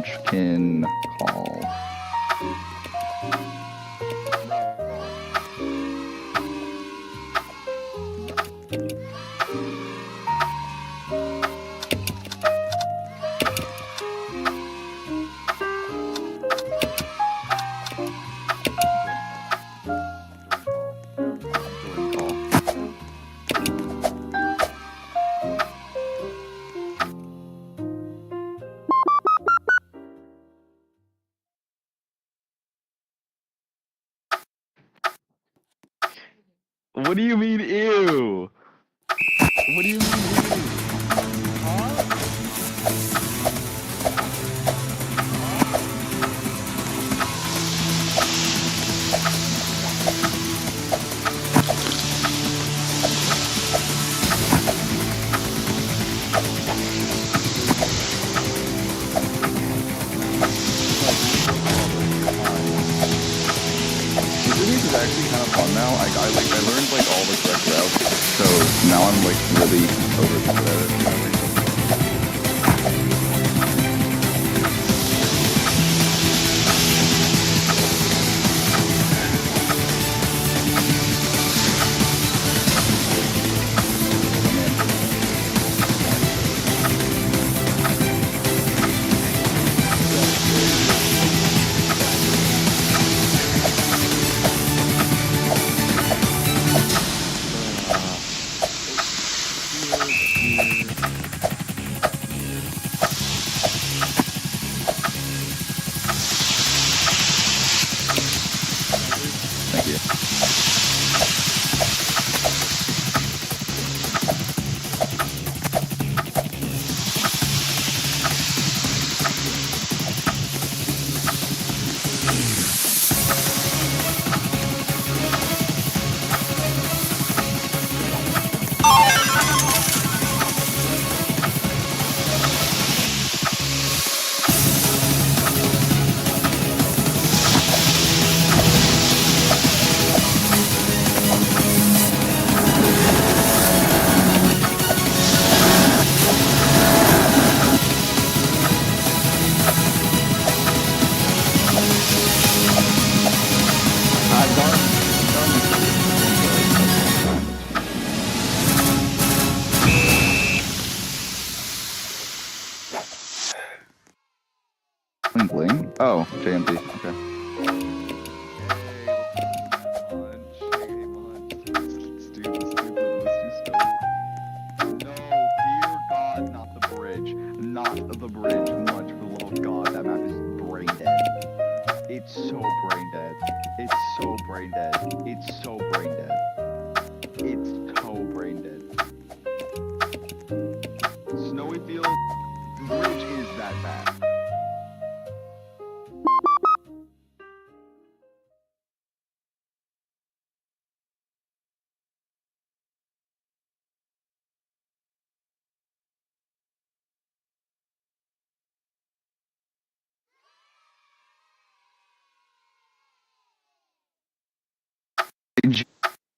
Munchkin call. What do you mean, ew? What do you mean, ew? This is actually kind of fun now. I learned like all the correct routes, so now I'm like really over good at it. Thank you. Bling? Oh, JMT. Okay. Not the bridge. Much for the love of God, that map is brain dead. It's so brain dead. It's so brain dead. It's so brain dead. It's so brain dead. Snowy Field Bridge is that bad.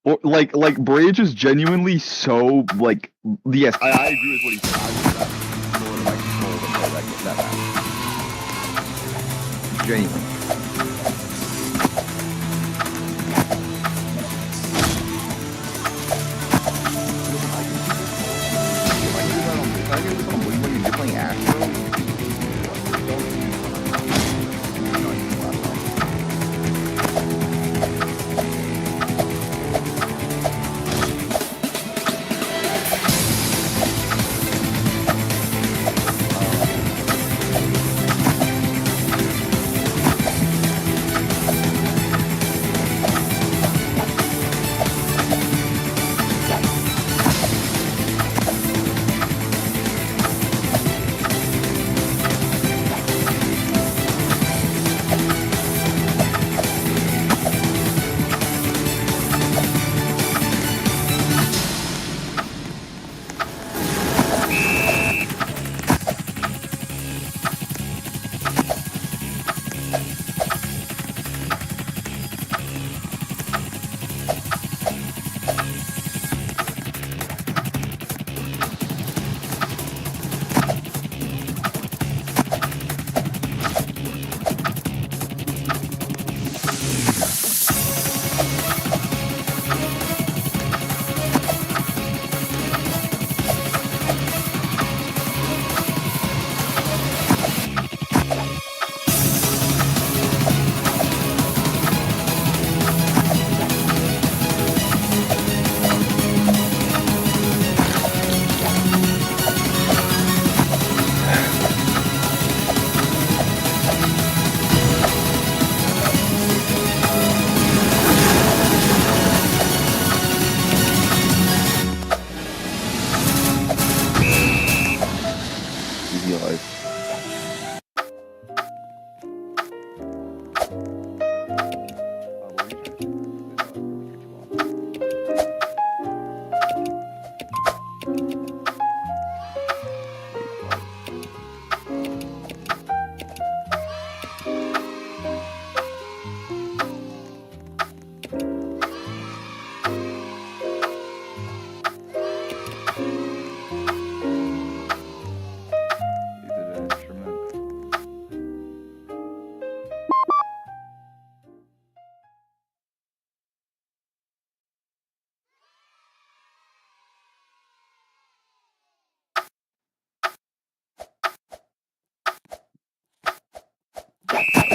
Or like Bridge is genuinely so like yes, I agree with what he said. I was more like control than that match. Genuinely. I can do this on when you're playing Astro.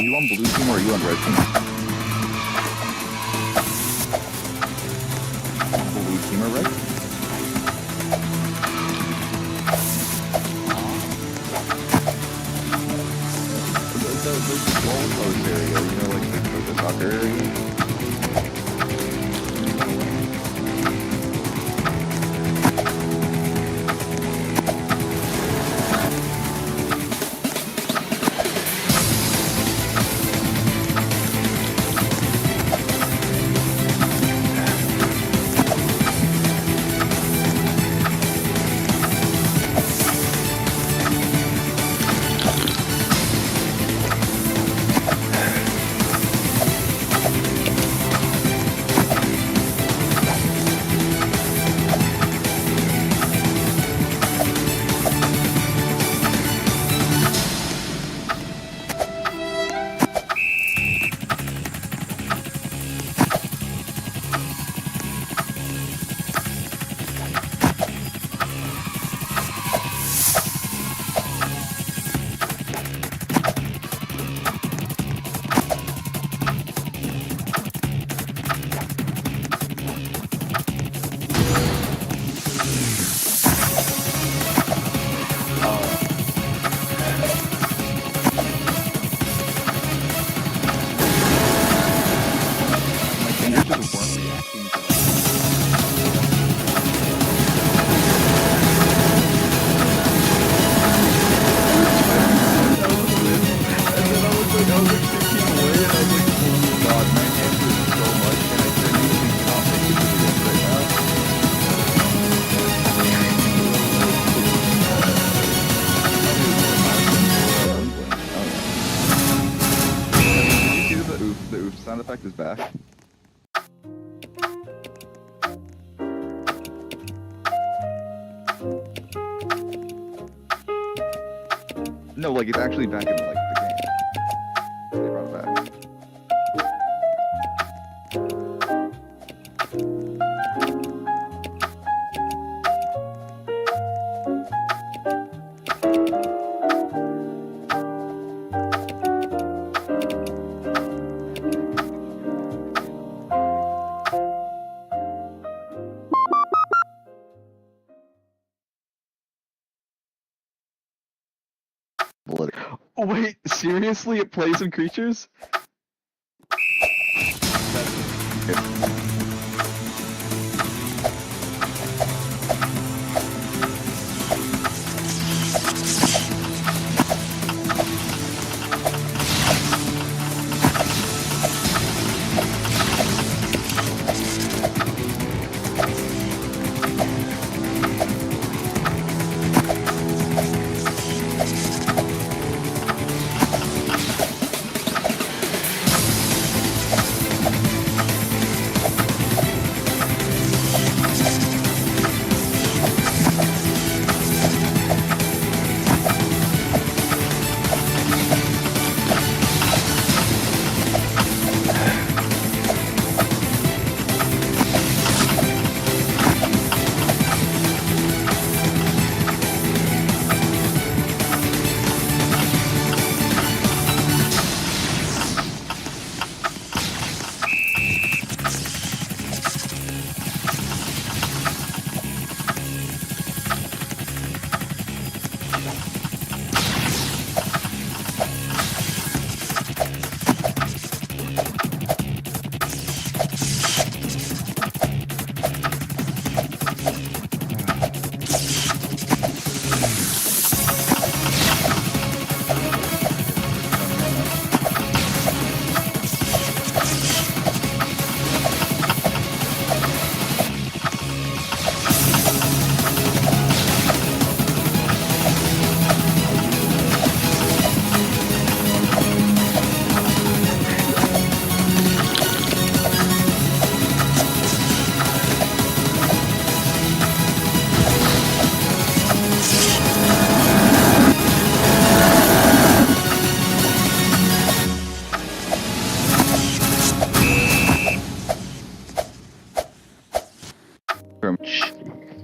Are you on blue team or are you on red team? Blue team or red team? The goalpost area, you know, like the soccer area? The oof sound effect is back. No, like it's actually back in like the game. They brought it back. Oh wait, seriously? It plays some creatures?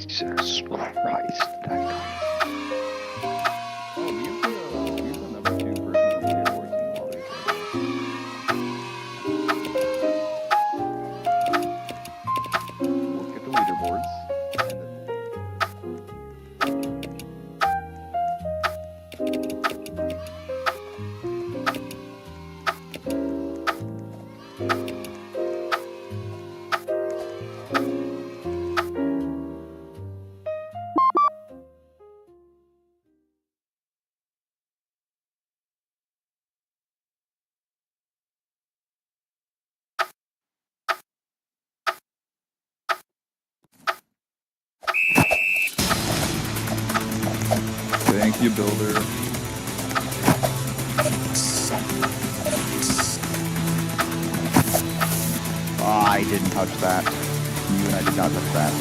Jesus Christ, that guy. Oh, he's the number 2 person from the awards in all these. Thank you, builder. I didn't touch that. You and I did not touch that.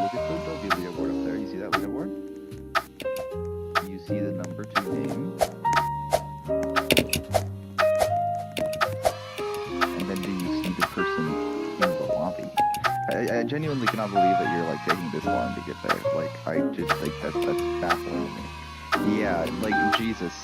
Look at the leaderboard up there. You see that leaderboard? You see the number 2 name. And then do you see the person in the lobby? I genuinely cannot believe that you're like taking this long to get there. Like, I just like that's baffling to me. Yeah, like Jesus.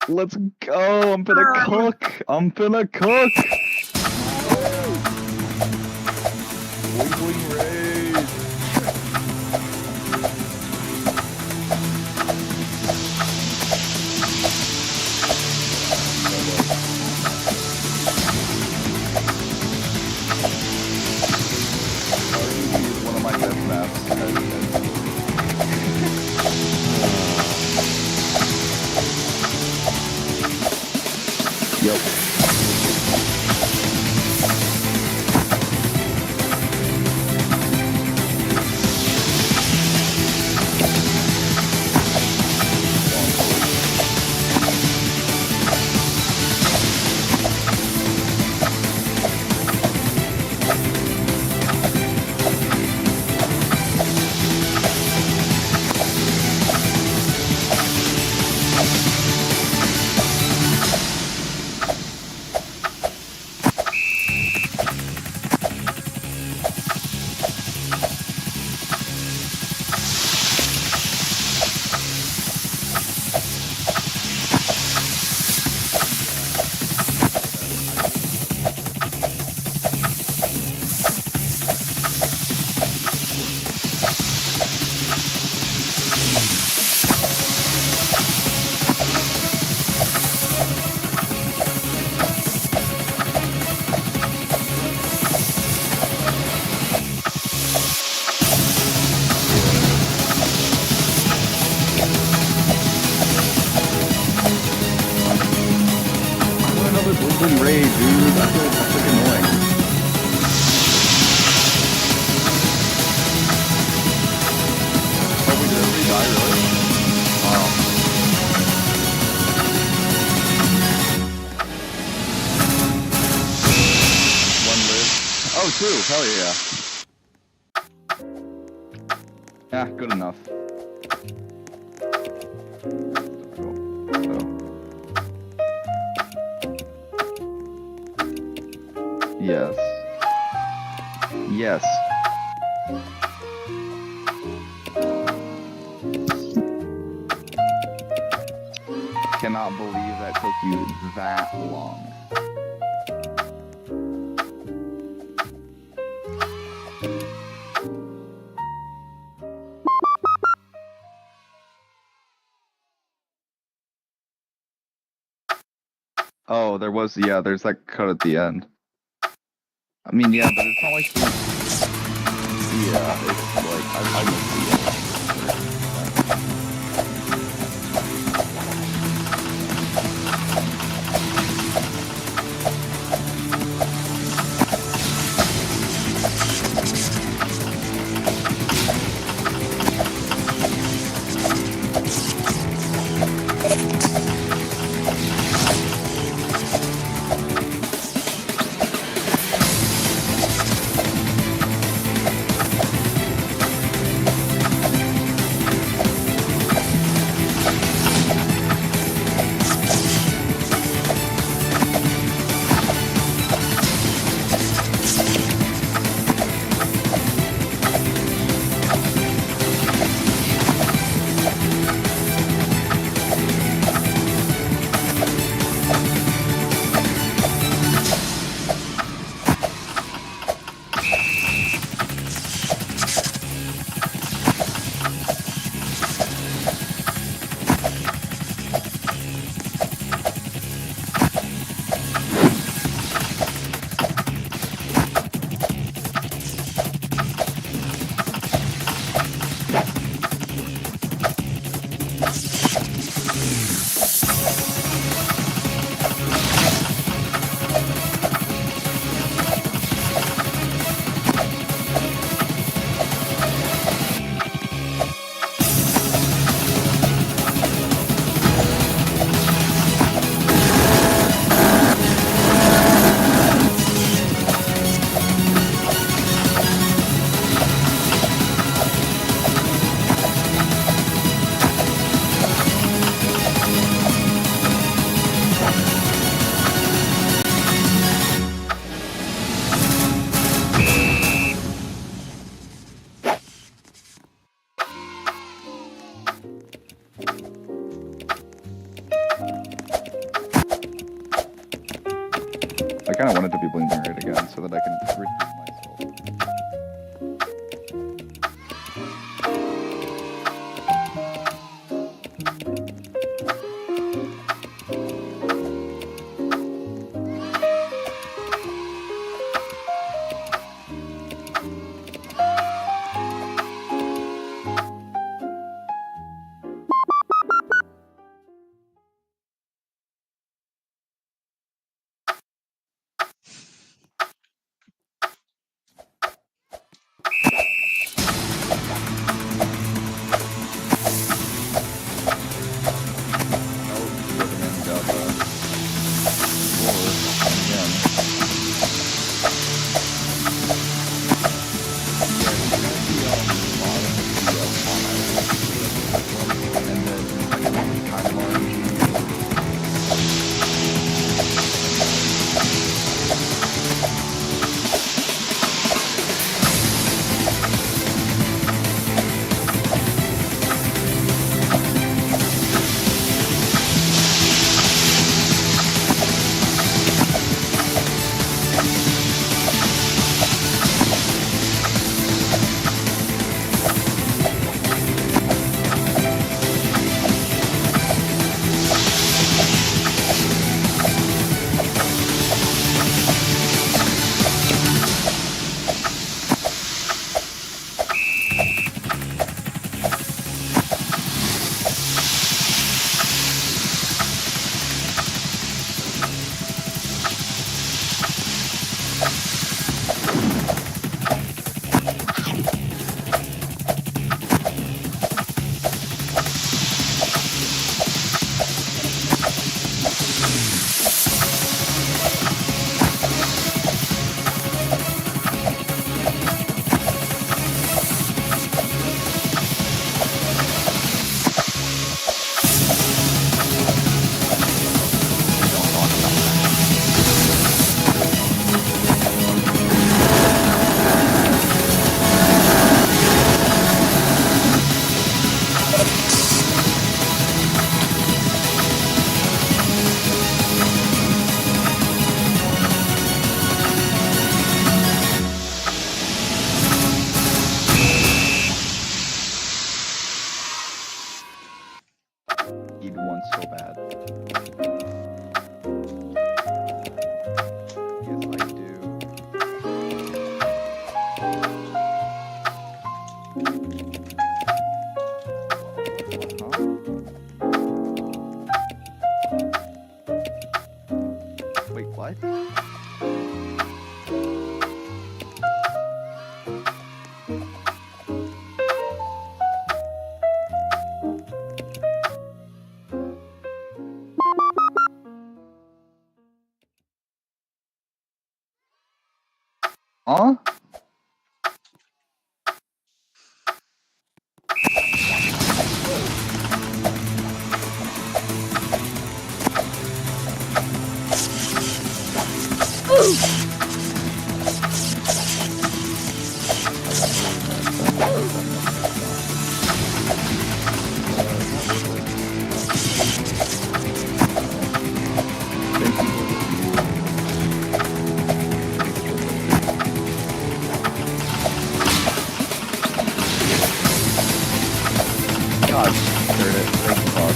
Let's go! I'm gonna cook! I'm gonna cook! Boing boing raid! RNG is one of my best maps. Yep. Raid, dude. That's like annoying. Oh, we did every die, really? Wow. One live. Oh, 2. Hell yeah. Yeah, good enough. Yes. Yes. Cannot believe that took you that long. Oh, there's that cut at the end. I mean, yeah, but it's not like yeah, it's like, I missed the I kind of want it to be blinking red again so that I can redeem myself. Wait, what? Huh? God, heard it. Thank you, Fox.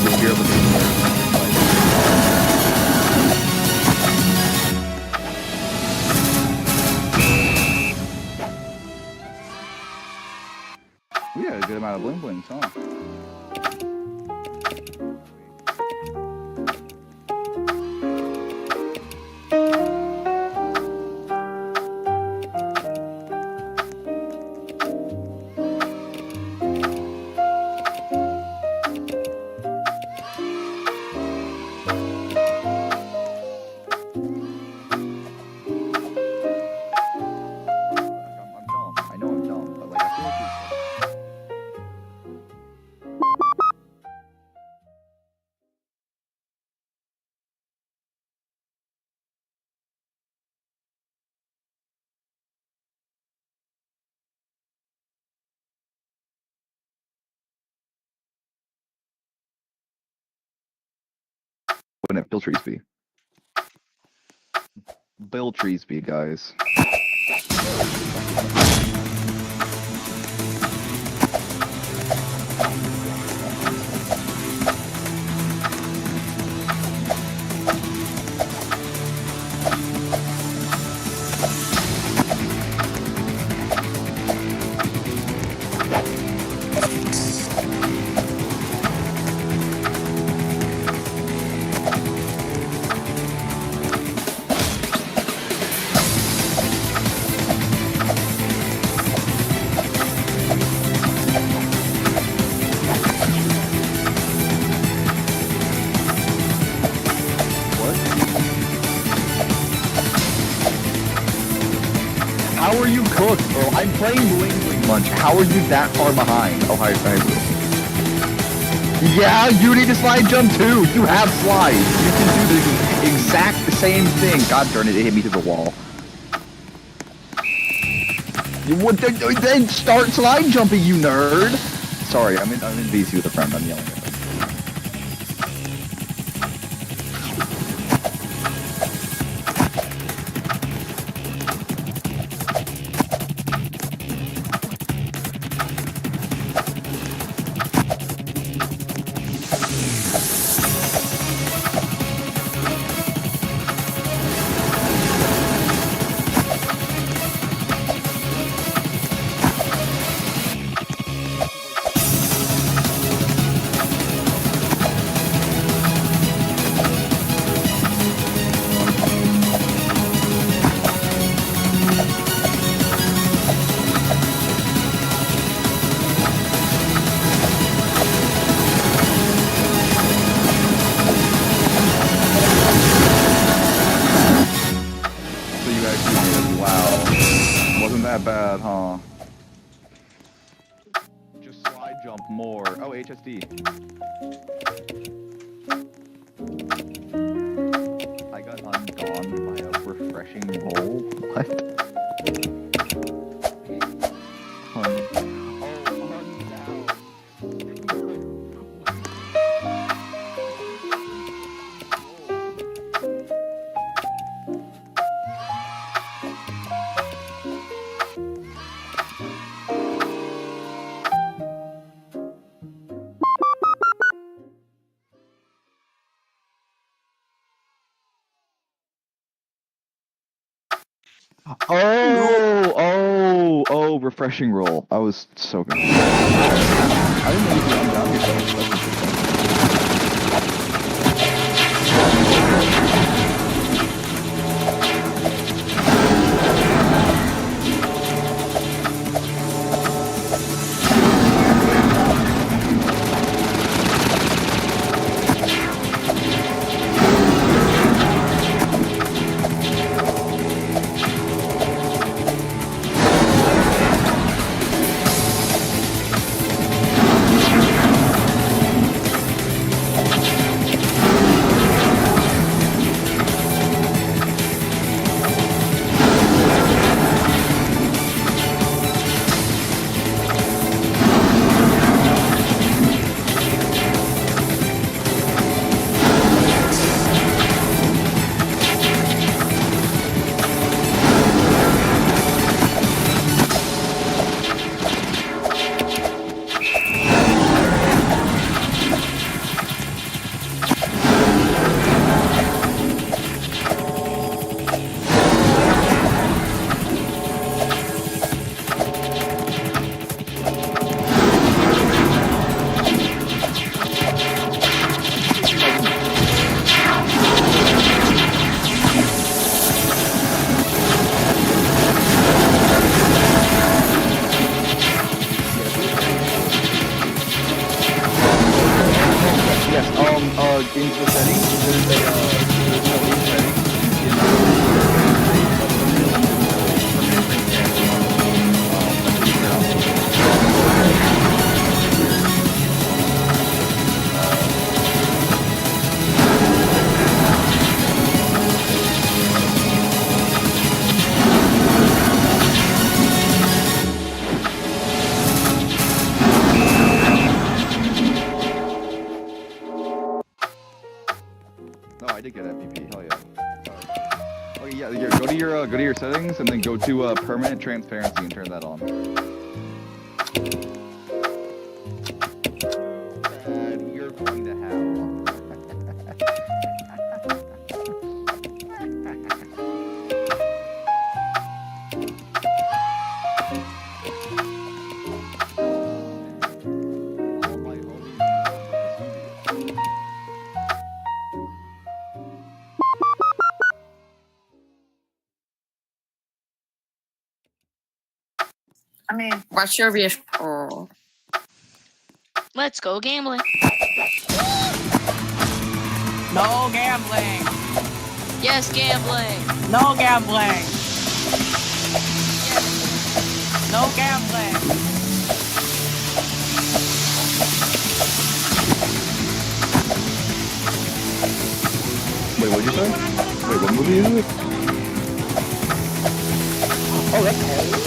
The fear of the We got a good amount of bling blings, huh? I'm dumb. I know I'm dumb, but like I feel like wouldn't it Bill Treesby? Bill Treesby, guys. How are you cooked, bro? I'm playing Bling Bling Munch. How are you that far behind? Oh, hi, yeah, you need to slide jump too. You have slides. You can do the exact same thing. God darn it, it hit me through the wall. You would then start slide jumping, you nerd. Sorry, I'm in VC with a friend. I'm yelling at them. bad, huh? Just slide jump more. Oh, HSD. I got undonned by a refreshing roll. What? Oh, refreshing roll. I was so good. I didn't know you could undown yourself. Into the settings, there's no in Oh, I did get MVP. Hell yeah. Okay, yeah. Go to your settings and then go to permanent transparency and turn that on. And you're going to hell. I mean, what's your wish? Oh. Let's go gambling. No gambling. Yes, gambling. No gambling. No gambling. Wait, what'd you say? Wait, what movie is it? Oh, that's cool.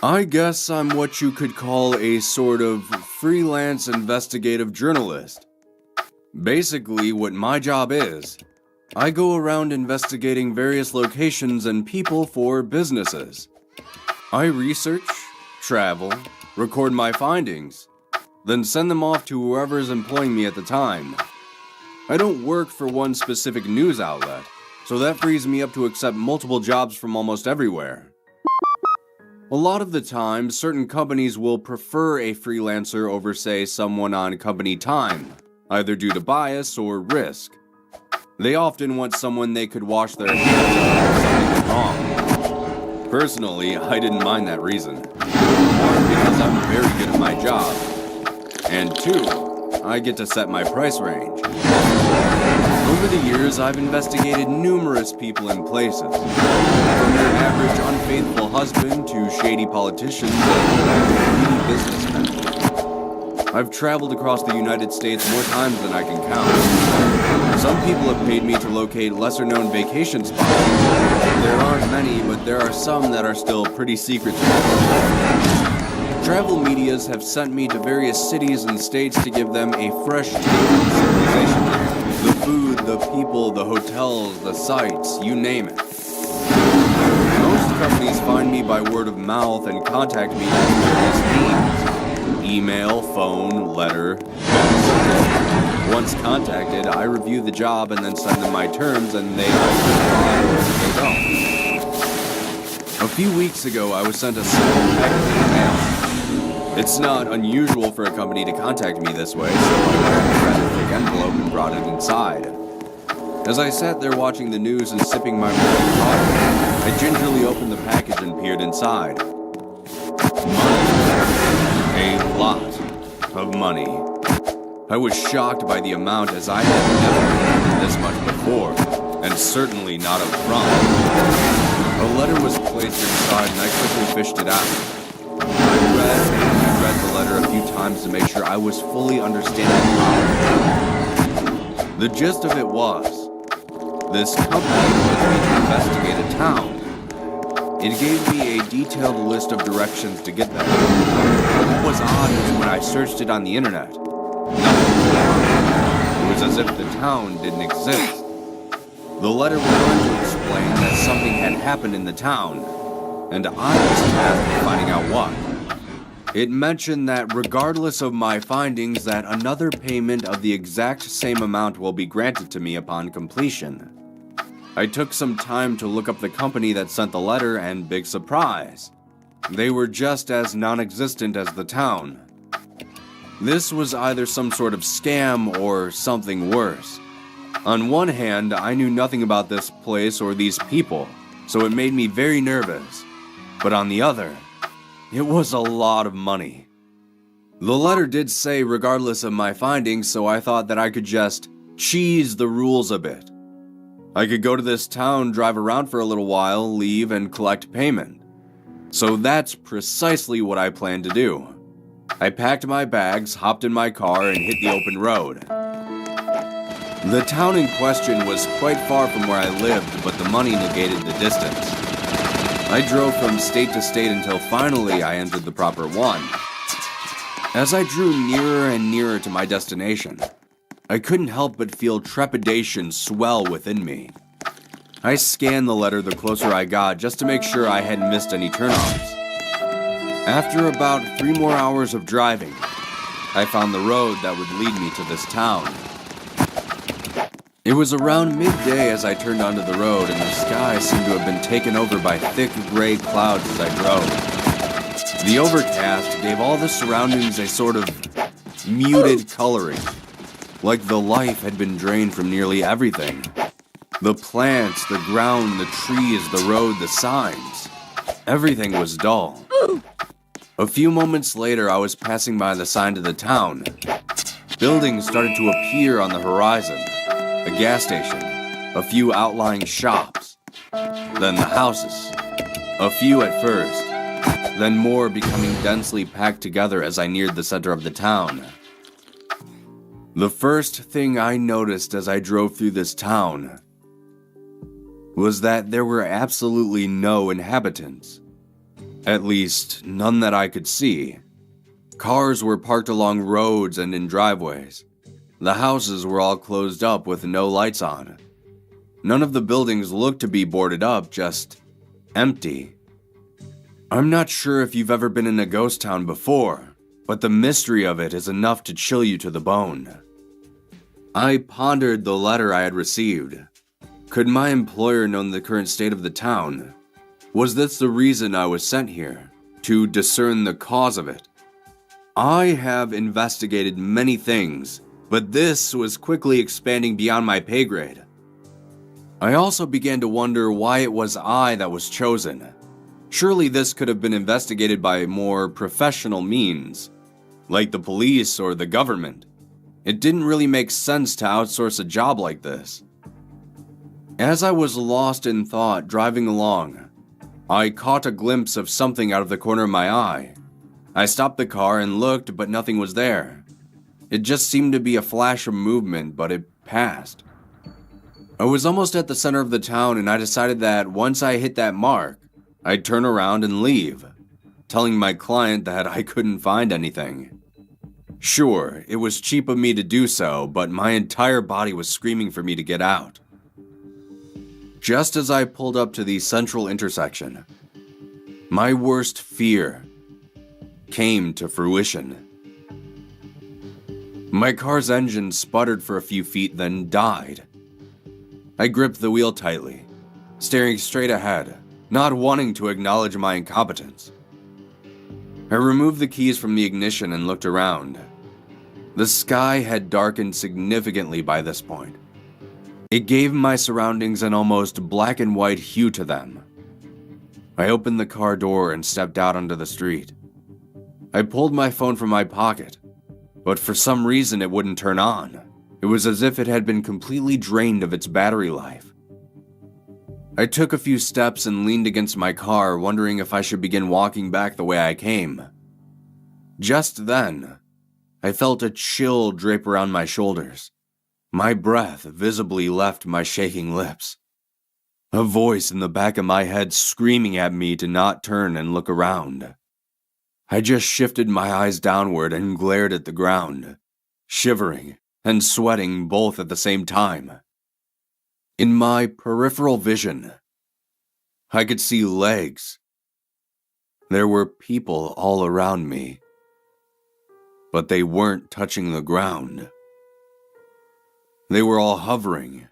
I guess I'm what you could call a sort of freelance investigative journalist. Basically, what my job is, I go around investigating various locations and people for businesses. I research, travel, record my findings, then send them off to whoever's employing me at the time. I don't work for one specific news outlet, so that frees me up to accept multiple jobs from almost everywhere. A lot of the time, certain companies will prefer a freelancer over, say, someone on company time, either due to bias or risk. They often want someone they could wash their hands of if something wrong. Personally, I didn't mind that reason. One, because I'm very good at my job. And two, I get to set my price range. Over the years, I've investigated numerous people and places. From your average unfaithful husband to shady politicians and greedy businessmen. I've traveled across the United States more times than I can count. Some people have paid me to locate lesser-known vacation spots. There aren't many, but there are some that are still pretty secret to me. Travel medias have sent me to various cities and states to give them a fresh take on civilization. The food, the people, the hotels, the sights, you name it. Most companies find me by word of mouth and contact me through various means. Email, phone, letter, fax. Once contacted, I review the job and then send them my terms, and they either buy or they don't. A few weeks ago, I was sent a simple package in the mail. It's not unusual for a company to contact me this way, so I grabbed a rather thick envelope and brought it inside. As I sat there watching the news and sipping my morning coffee, I gingerly opened the package and peered inside. Money. A lot of money. I was shocked by the amount, as I had never heard this much before, and certainly not up front. A letter was placed inside and I quickly fished it out. I read the letter a few times to make sure I was fully understanding the gist of it was, this company wanted me to investigate a town. It gave me a detailed list of directions to get there. What was odd was when I searched it on the internet, nothing came up. It was as if the town didn't exist. The letter went on to explain that something had happened in the town, and I was tasked with finding out what. It mentioned that regardless of my findings, that another payment of the exact same amount will be granted to me upon completion. I took some time to look up the company that sent the letter, and big surprise, they were just as non-existent as the town. This was either some sort of scam or something worse. On one hand, I knew nothing about this place or these people, so it made me very nervous. But on the other, it was a lot of money. The letter did say regardless of my findings, so I thought that I could just cheese the rules a bit. I could go to this town, drive around for a little while, leave, and collect payment. So that's precisely what I planned to do. I packed my bags, hopped in my car, and hit the open road. The town in question was quite far from where I lived, but the money negated the distance. I drove from state to state until finally I entered the proper one. As I drew nearer and nearer to my destination, I couldn't help but feel trepidation swell within me. I scanned the letter the closer I got just to make sure I hadn't missed any turnoffs. After about 3 more hours of driving, I found the road that would lead me to this town. It was around midday as I turned onto the road, and the sky seemed to have been taken over by thick gray clouds as I drove. The overcast gave all the surroundings a sort of muted coloring, like the life had been drained from nearly everything. The plants, the ground, the trees, the road, the signs. Everything was dull. A few moments later, I was passing by the sign to the town. Buildings started to appear on the horizon. A gas station, a few outlying shops, then the houses. A few at first, then more becoming densely packed together as I neared the center of the town. The first thing I noticed as I drove through this town was that there were absolutely no inhabitants. At least, none that I could see. Cars were parked along roads and in driveways. The houses were all closed up with no lights on. None of the buildings looked to be boarded up, just empty. I'm not sure if you've ever been in a ghost town before, but the mystery of it is enough to chill you to the bone. I pondered the letter I had received. Could my employer know the current state of the town? Was this the reason I was sent here? To discern the cause of it? I have investigated many things, but this was quickly expanding beyond my pay grade. I also began to wonder why it was I that was chosen. Surely this could have been investigated by more professional means, like the police or the government. It didn't really make sense to outsource a job like this. As I was lost in thought driving along, I caught a glimpse of something out of the corner of my eye. I stopped the car and looked, but nothing was there. It just seemed to be a flash of movement, but it passed. I was almost at the center of the town, and I decided that once I hit that mark, I'd turn around and leave, telling my client that I couldn't find anything. Sure, it was cheap of me to do so, but my entire body was screaming for me to get out. Just as I pulled up to the central intersection, my worst fear came to fruition. My car's engine sputtered for a few feet, then died. I gripped the wheel tightly, staring straight ahead, not wanting to acknowledge my incompetence. I removed the keys from the ignition and looked around. The sky had darkened significantly by this point. It gave my surroundings an almost black and white hue to them. I opened the car door and stepped out onto the street. I pulled my phone from my pocket, but for some reason it wouldn't turn on. It was as if it had been completely drained of its battery life. I took a few steps and leaned against my car, wondering if I should begin walking back the way I came. Just then, I felt a chill drape around my shoulders. My breath visibly left my shaking lips. A voice in the back of my head screaming at me to not turn and look around. I just shifted my eyes downward and glared at the ground, shivering and sweating both at the same time. In my peripheral vision, I could see legs. There were people all around me, but they weren't touching the ground. They were all hovering,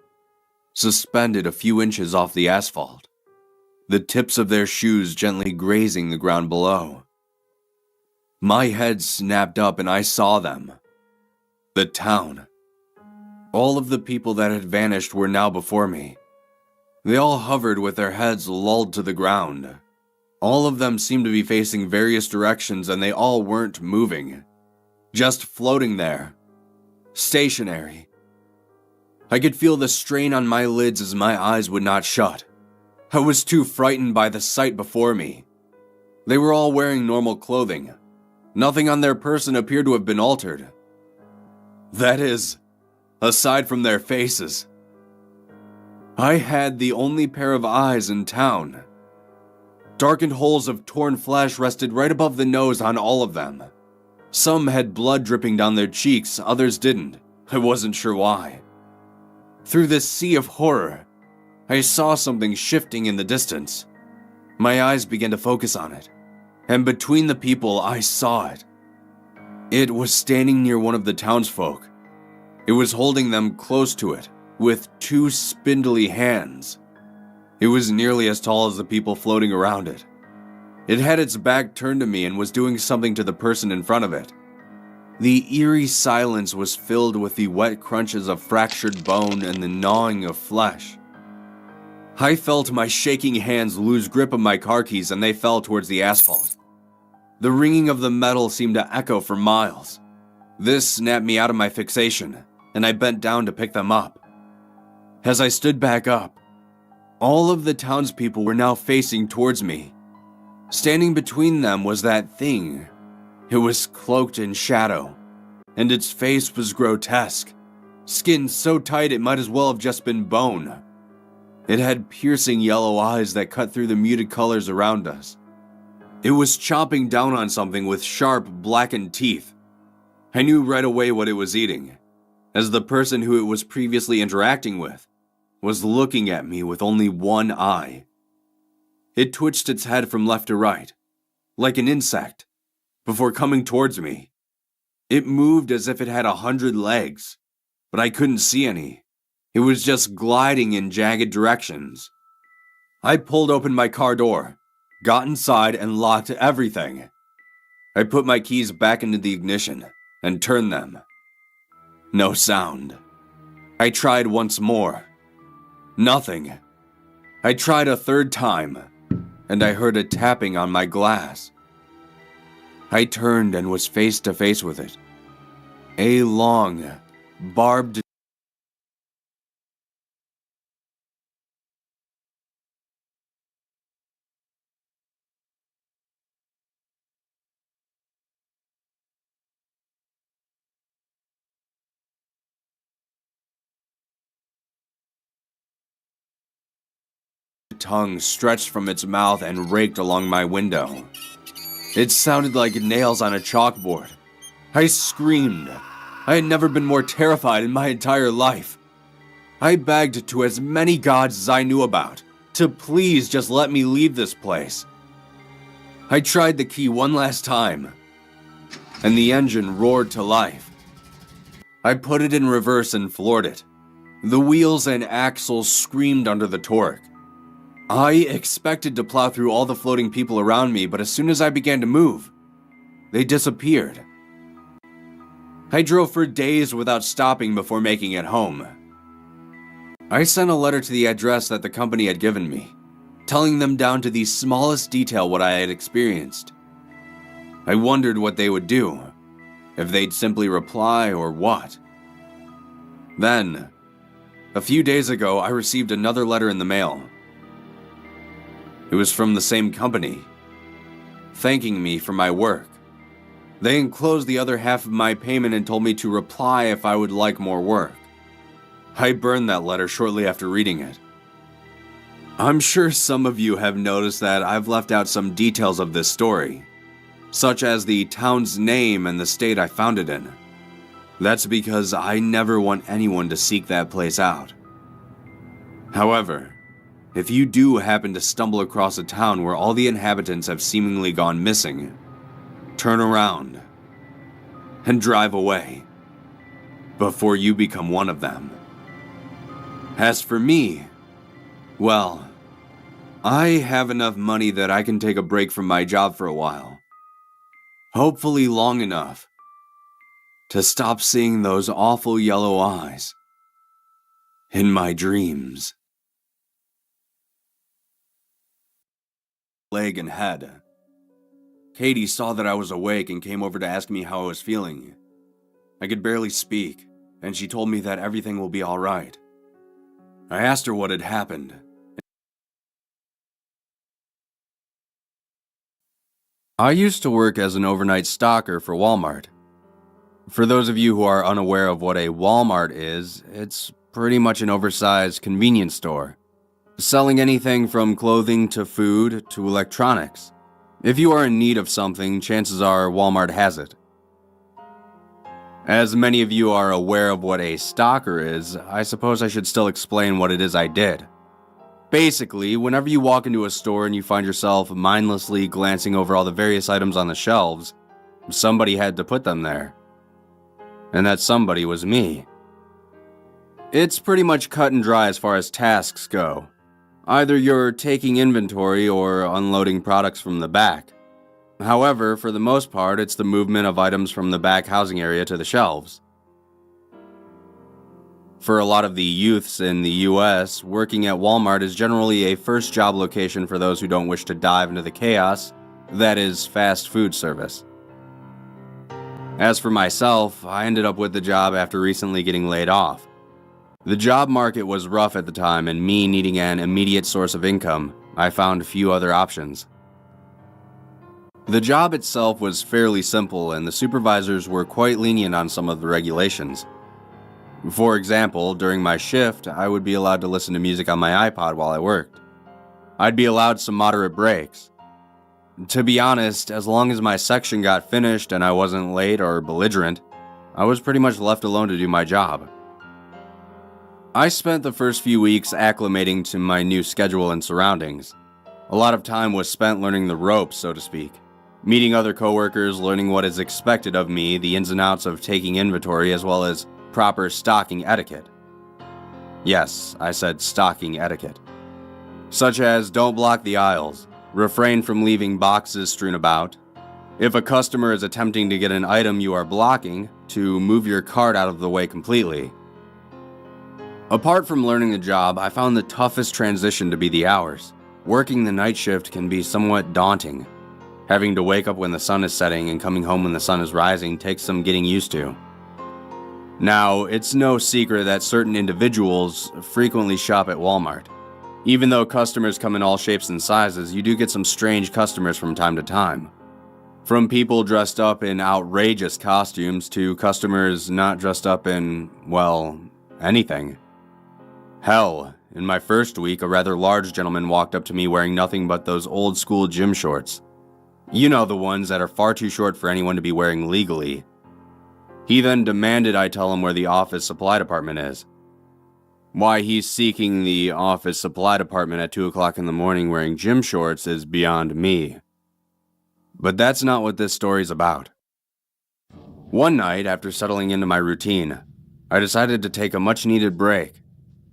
suspended a few inches off the asphalt, the tips of their shoes gently grazing the ground below. My head snapped up and I saw them. The town. All of the people that had vanished were now before me. They all hovered with their heads lulled to the ground. All of them seemed to be facing various directions and they all weren't moving. Just floating there. Stationary. I could feel the strain on my lids as my eyes would not shut. I was too frightened by the sight before me. They were all wearing normal clothing. Nothing on their person appeared to have been altered. That is, aside from their faces. I had the only pair of eyes in town. Darkened holes of torn flesh rested right above the nose on all of them. Some had blood dripping down their cheeks, others didn't. I wasn't sure why. Through this sea of horror, I saw something shifting in the distance. My eyes began to focus on it, and between the people, I saw it. It was standing near one of the townsfolk. It was holding them close to it, with two spindly hands. It was nearly as tall as the people floating around it. It had its back turned to me and was doing something to the person in front of it. The eerie silence was filled with the wet crunches of fractured bone and the gnawing of flesh. I felt my shaking hands lose grip of my car keys and they fell towards the asphalt. The ringing of the metal seemed to echo for miles. This snapped me out of my fixation, and I bent down to pick them up. As I stood back up, all of the townspeople were now facing towards me. Standing between them was that thing. It was cloaked in shadow, and its face was grotesque, skin so tight it might as well have just been bone. It had piercing yellow eyes that cut through the muted colors around us. It was chomping down on something with sharp, blackened teeth. I knew right away what it was eating, as the person who it was previously interacting with was looking at me with only one eye. It twitched its head from left to right, like an insect, before coming towards me. It moved as if it had 100 legs, but I couldn't see any. It was just gliding in jagged directions. I pulled open my car door, got inside, and locked everything. I put my keys back into the ignition and turned them. No sound. I tried once more. Nothing. I tried a third time, and I heard a tapping on my glass. I turned and was face to face with it. A long, barbed tongue stretched from its mouth and raked along my window. It sounded like nails on a chalkboard. I screamed. I had never been more terrified in my entire life. I begged to as many gods as I knew about to please just let me leave this place. I tried the key one last time, and the engine roared to life. I put it in reverse and floored it. The wheels and axles screamed under the torque. I expected to plow through all the floating people around me, but as soon as I began to move, they disappeared. I drove for days without stopping before making it home. I sent a letter to the address that the company had given me, telling them down to the smallest detail what I had experienced. I wondered what they would do, if they'd simply reply or what. Then, a few days ago, I received another letter in the mail. It was from the same company, thanking me for my work. They enclosed the other half of my payment and told me to reply if I would like more work. I burned that letter shortly after reading it. I'm sure some of you have noticed that I've left out some details of this story, such as the town's name and the state I found it in. That's because I never want anyone to seek that place out. However, if you do happen to stumble across a town where all the inhabitants have seemingly gone missing, turn around and drive away before you become one of them. As for me, well, I have enough money that I can take a break from my job for a while. Hopefully long enough to stop seeing those awful yellow eyes in my dreams. Leg and head. Katie saw that I was awake and came over to ask me how I was feeling. I could barely speak, and she told me that everything will be all right. I asked her what had happened. I used to work as an overnight stocker for Walmart. For those of you who are unaware of what a Walmart is, it's pretty much an oversized convenience store, selling anything from clothing to food to electronics. If you are in need of something, chances are Walmart has it. As many of you are aware of what a stalker is, I suppose I should still explain what it is I did. Basically, whenever you walk into a store and you find yourself mindlessly glancing over all the various items on the shelves, somebody had to put them there. And that somebody was me. It's pretty much cut and dry as far as tasks go. Either you're taking inventory or unloading products from the back. However, for the most part, it's the movement of items from the back housing area to the shelves. For a lot of the youths in the US, working at Walmart is generally a first job location for those who don't wish to dive into the chaos that is fast food service. As for myself, I ended up with the job after recently getting laid off. The job market was rough at the time, and me needing an immediate source of income, I found few other options. The job itself was fairly simple, and the supervisors were quite lenient on some of the regulations. For example, during my shift, I would be allowed to listen to music on my iPod while I worked. I'd be allowed some moderate breaks. to be honest, as long as my section got finished and I wasn't late or belligerent, I was pretty much left alone to do my job. I spent the first few weeks acclimating to my new schedule and surroundings. A lot of time was spent learning the ropes, so to speak. Meeting other coworkers, learning what is expected of me, the ins and outs of taking inventory, as well as proper stocking etiquette. Yes, I said stocking etiquette. Such as don't block the aisles, refrain from leaving boxes strewn about. If a customer is attempting to get an item you are blocking, to move your cart out of the way completely. Apart from learning the job, I found the toughest transition to be the hours. Working the night shift can be somewhat daunting. Having to wake up when the sun is setting and coming home when the sun is rising takes some getting used to. Now, it's no secret that certain individuals frequently shop at Walmart. Even though customers come in all shapes and sizes, you do get some strange customers from time to time. From people dressed up in outrageous costumes to customers not dressed up in, well, anything. Hell, in my first week, a rather large gentleman walked up to me wearing nothing but those old school gym shorts. You know, the ones that are far too short for anyone to be wearing legally. He then demanded I tell him where the office supply department is. Why he's seeking the office supply department at 2 o'clock in the morning wearing gym shorts is beyond me. But that's not what this story's about. One night, after settling into my routine, I decided to take a much-needed break.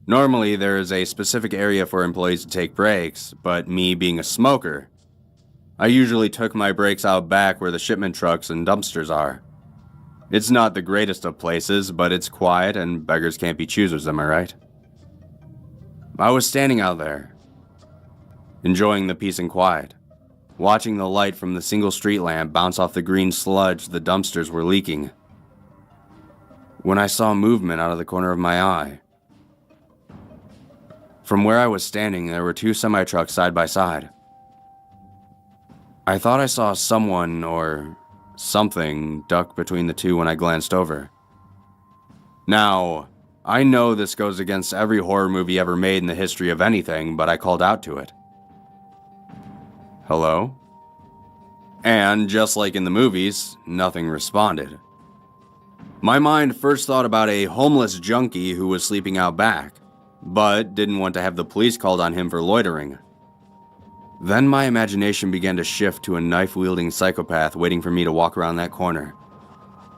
Normally, there is a specific area for employees to take breaks, but me being a smoker, I usually took my breaks out back where the shipment trucks and dumpsters are. It's not the greatest of places, but it's quiet and beggars can't be choosers, am I right? I was standing out there, enjoying the peace and quiet, watching the light from the single street lamp bounce off the green sludge the dumpsters were leaking, when I saw movement out of the corner of my eye. From where I was standing, there were two semi-trucks side by side. I thought I saw someone or something duck between the two when I glanced over. Now, I know this goes against every horror movie ever made in the history of anything, but I called out to it. Hello? And just like in the movies, nothing responded. My mind first thought about a homeless junkie who was sleeping out back, but didn't want to have the police called on him for loitering. Then my imagination began to shift to a knife-wielding psychopath waiting for me to walk around that corner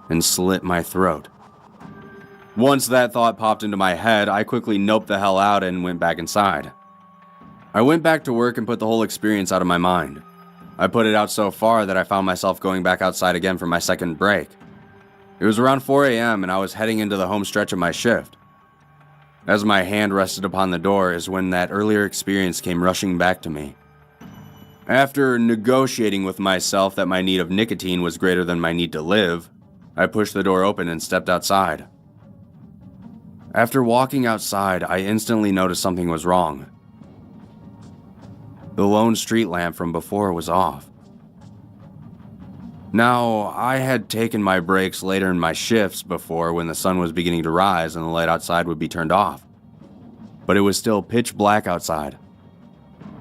and slit my throat. Once that thought popped into my head, I quickly noped the hell out and went back inside. I went back to work and put the whole experience out of my mind. I put it out so far that I found myself going back outside again for my second break. It was around 4 a.m. and I was heading into the home stretch of my shift. As my hand rested upon the door is when that earlier experience came rushing back to me. After negotiating with myself that my need of nicotine was greater than my need to live, I pushed the door open and stepped outside. After walking outside, I instantly noticed something was wrong. The lone street lamp from before was off. Now, I had taken my breaks later in my shifts before when the sun was beginning to rise and the light outside would be turned off. But it was still pitch black outside.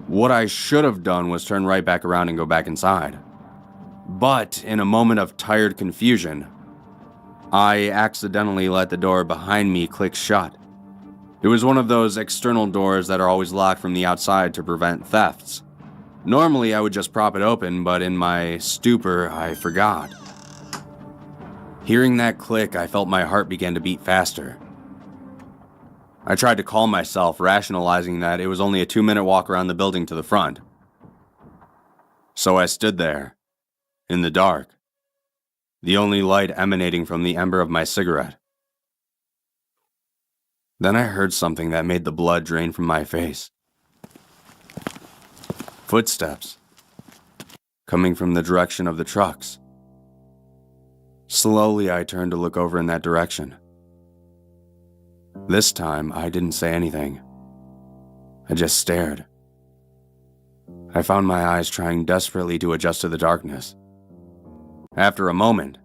What I should have done was turn right back around and go back inside. But in a moment of tired confusion, I accidentally let the door behind me click shut. It was one of those external doors that are always locked from the outside to prevent thefts. Normally, I would just prop it open, but in my stupor, I forgot. Hearing that click, I felt my heart begin to beat faster. I tried to calm myself, rationalizing that it was only a 2-minute walk around the building to the front. So I stood there, in the dark, the only light emanating from the ember of my cigarette. Then I heard something that made the blood drain from my face. Footsteps, coming from the direction of the trucks. Slowly, I turned to look over in that direction. This time, I didn't say anything. I just stared. I found my eyes trying desperately to adjust to the darkness. After a moment,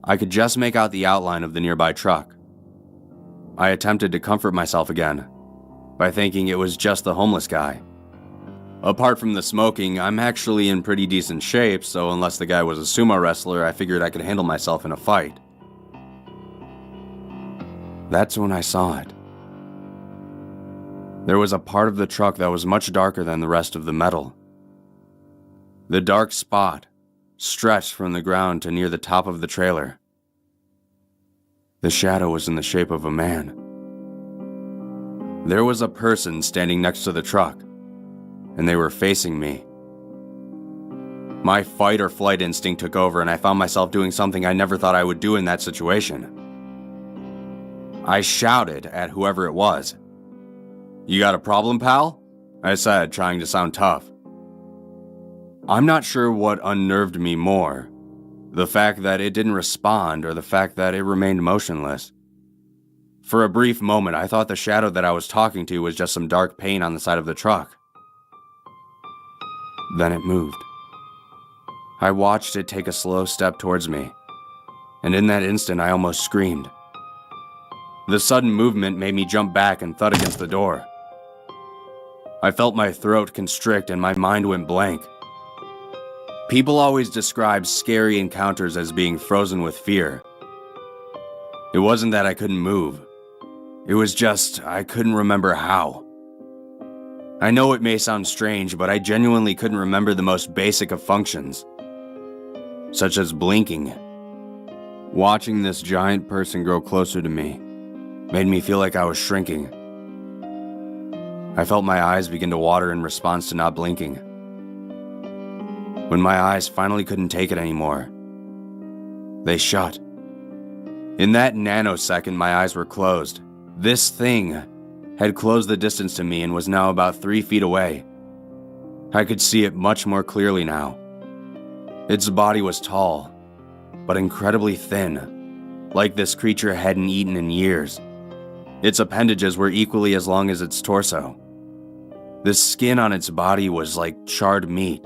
I could just make out the outline of the nearby truck. I attempted to comfort myself again by thinking it was just the homeless guy. Apart from the smoking, I'm actually in pretty decent shape, so unless the guy was a sumo wrestler, I figured I could handle myself in a fight. That's when I saw it. There was a part of the truck that was much darker than the rest of the metal. The dark spot stretched from the ground to near the top of the trailer. The shadow was in the shape of a man. There was a person standing next to the truck, and they were facing me. My fight or flight instinct took over, and I found myself doing something I never thought I would do in that situation. I shouted at whoever it was. "You got a problem, pal?" I said, trying to sound tough. I'm not sure what unnerved me more, the fact that it didn't respond or the fact that it remained motionless. For a brief moment, I thought the shadow that I was talking to was just some dark paint on the side of the truck. Then it moved. I watched it take a slow step towards me, and in that instant I almost screamed. The sudden movement made me jump back and thud against the door. I felt my throat constrict and my mind went blank. People always describe scary encounters as being frozen with fear. It wasn't that I couldn't move. It was just I couldn't remember how. I know it may sound strange, but I genuinely couldn't remember the most basic of functions, such as blinking. Watching this giant person grow closer to me made me feel like I was shrinking. I felt my eyes begin to water in response to not blinking. When my eyes finally couldn't take it anymore, they shut. In that nanosecond, my eyes were closed. This thing had closed the distance to me and was now about 3 feet away. I could see it much more clearly now. Its body was tall, but incredibly thin, like this creature hadn't eaten in years. Its appendages were equally as long as its torso. The skin on its body was like charred meat,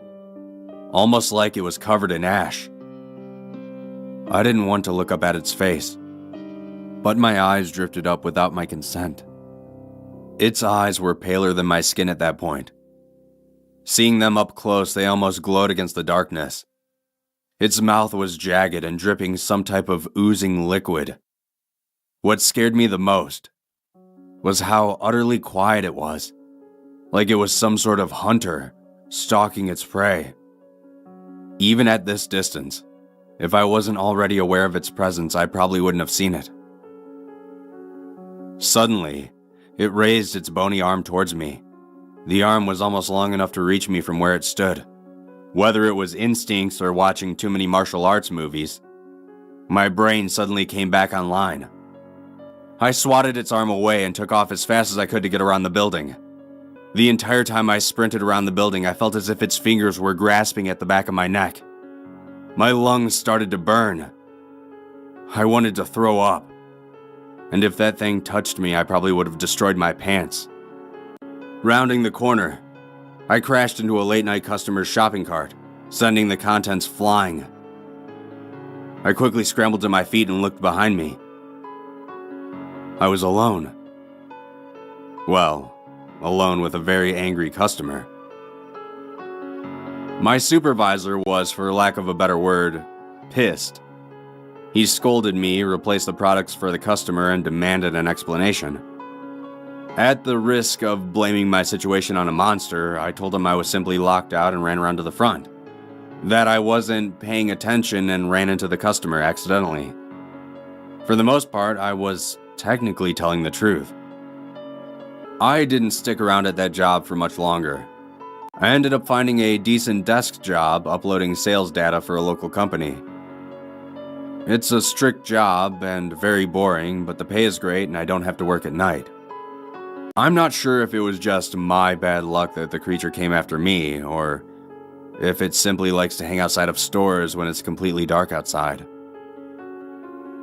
almost like it was covered in ash. I didn't want to look up at its face, but my eyes drifted up without my consent. Its eyes were paler than my skin at that point. Seeing them up close, they almost glowed against the darkness. Its mouth was jagged and dripping some type of oozing liquid. What scared me the most was how utterly quiet it was, like it was some sort of hunter stalking its prey. Even at this distance, if I wasn't already aware of its presence, I probably wouldn't have seen it. Suddenly, it raised its bony arm towards me. The arm was almost long enough to reach me from where it stood. Whether it was instincts or watching too many martial arts movies, my brain suddenly came back online. I swatted its arm away and took off as fast as I could to get around the building. The entire time I sprinted around the building, I felt as if its fingers were grasping at the back of my neck. My lungs started to burn. I wanted to throw up. And if that thing touched me, I probably would have destroyed my pants. Rounding the corner, I crashed into a late-night customer's shopping cart, sending the contents flying. I quickly scrambled to my feet and looked behind me. I was alone. Well, alone with a very angry customer. My supervisor was, for lack of a better word, pissed. He scolded me, replaced the products for the customer, and demanded an explanation. At the risk of blaming my situation on a monster, I told him I was simply locked out and ran around to the front. That I wasn't paying attention and ran into the customer accidentally. For the most part, I was technically telling the truth. I didn't stick around at that job for much longer. I ended up finding a decent desk job uploading sales data for a local company. It's a strict job and very boring, but the pay is great and I don't have to work at night. I'm not sure if it was just my bad luck that the creature came after me, or if it simply likes to hang outside of stores when it's completely dark outside.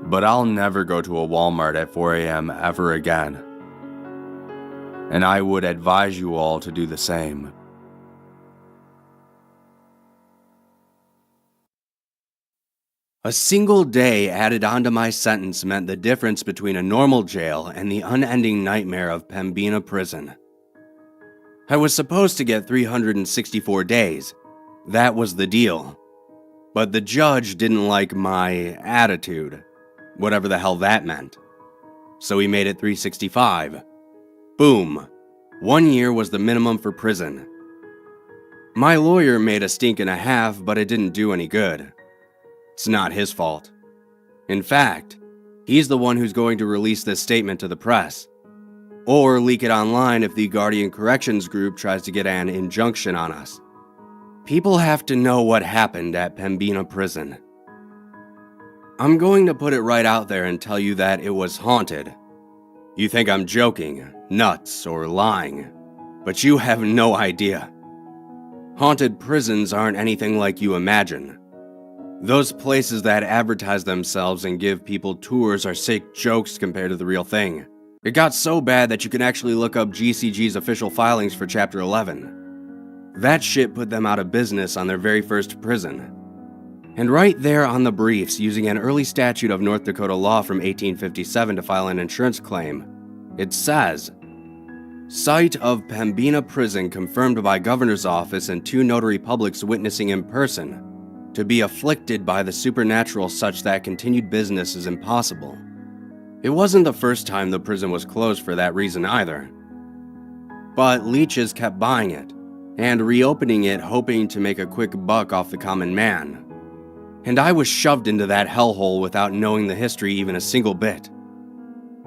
But I'll never go to a Walmart at 4 a.m. ever again. And I would advise you all to do the same. A single day added onto my sentence meant the difference between a normal jail and the unending nightmare of Pembina Prison. I was supposed to get 364 days. That was the deal. But the judge didn't like my attitude, whatever the hell that meant. So he made it 365. Boom. 1 year was the minimum for prison. My lawyer made a stink and a half, but it didn't do any good. It's not his fault. In fact, he's the one who's going to release this statement to the press, or leak it online if the Guardian Corrections Group tries to get an injunction on us. People have to know what happened at Pembina Prison. I'm going to put it right out there and tell you that it was haunted. You think I'm joking, nuts, or lying, but you have no idea. Haunted prisons aren't anything like you imagine. Those places that advertise themselves and give people tours are sick jokes compared to the real thing. It got so bad that you can actually look up GCG's official filings for Chapter 11. That shit put them out of business on their very first prison. And right there on the briefs, using an early statute of North Dakota law from 1857 to file an insurance claim, it says, "Site of Pembina Prison confirmed by Governor's Office and 2 notary publics witnessing in person, to be afflicted by the supernatural such that continued business is impossible." It wasn't the first time the prison was closed for that reason either. But leeches kept buying it, and reopening it hoping to make a quick buck off the common man. And I was shoved into that hellhole without knowing the history even a single bit.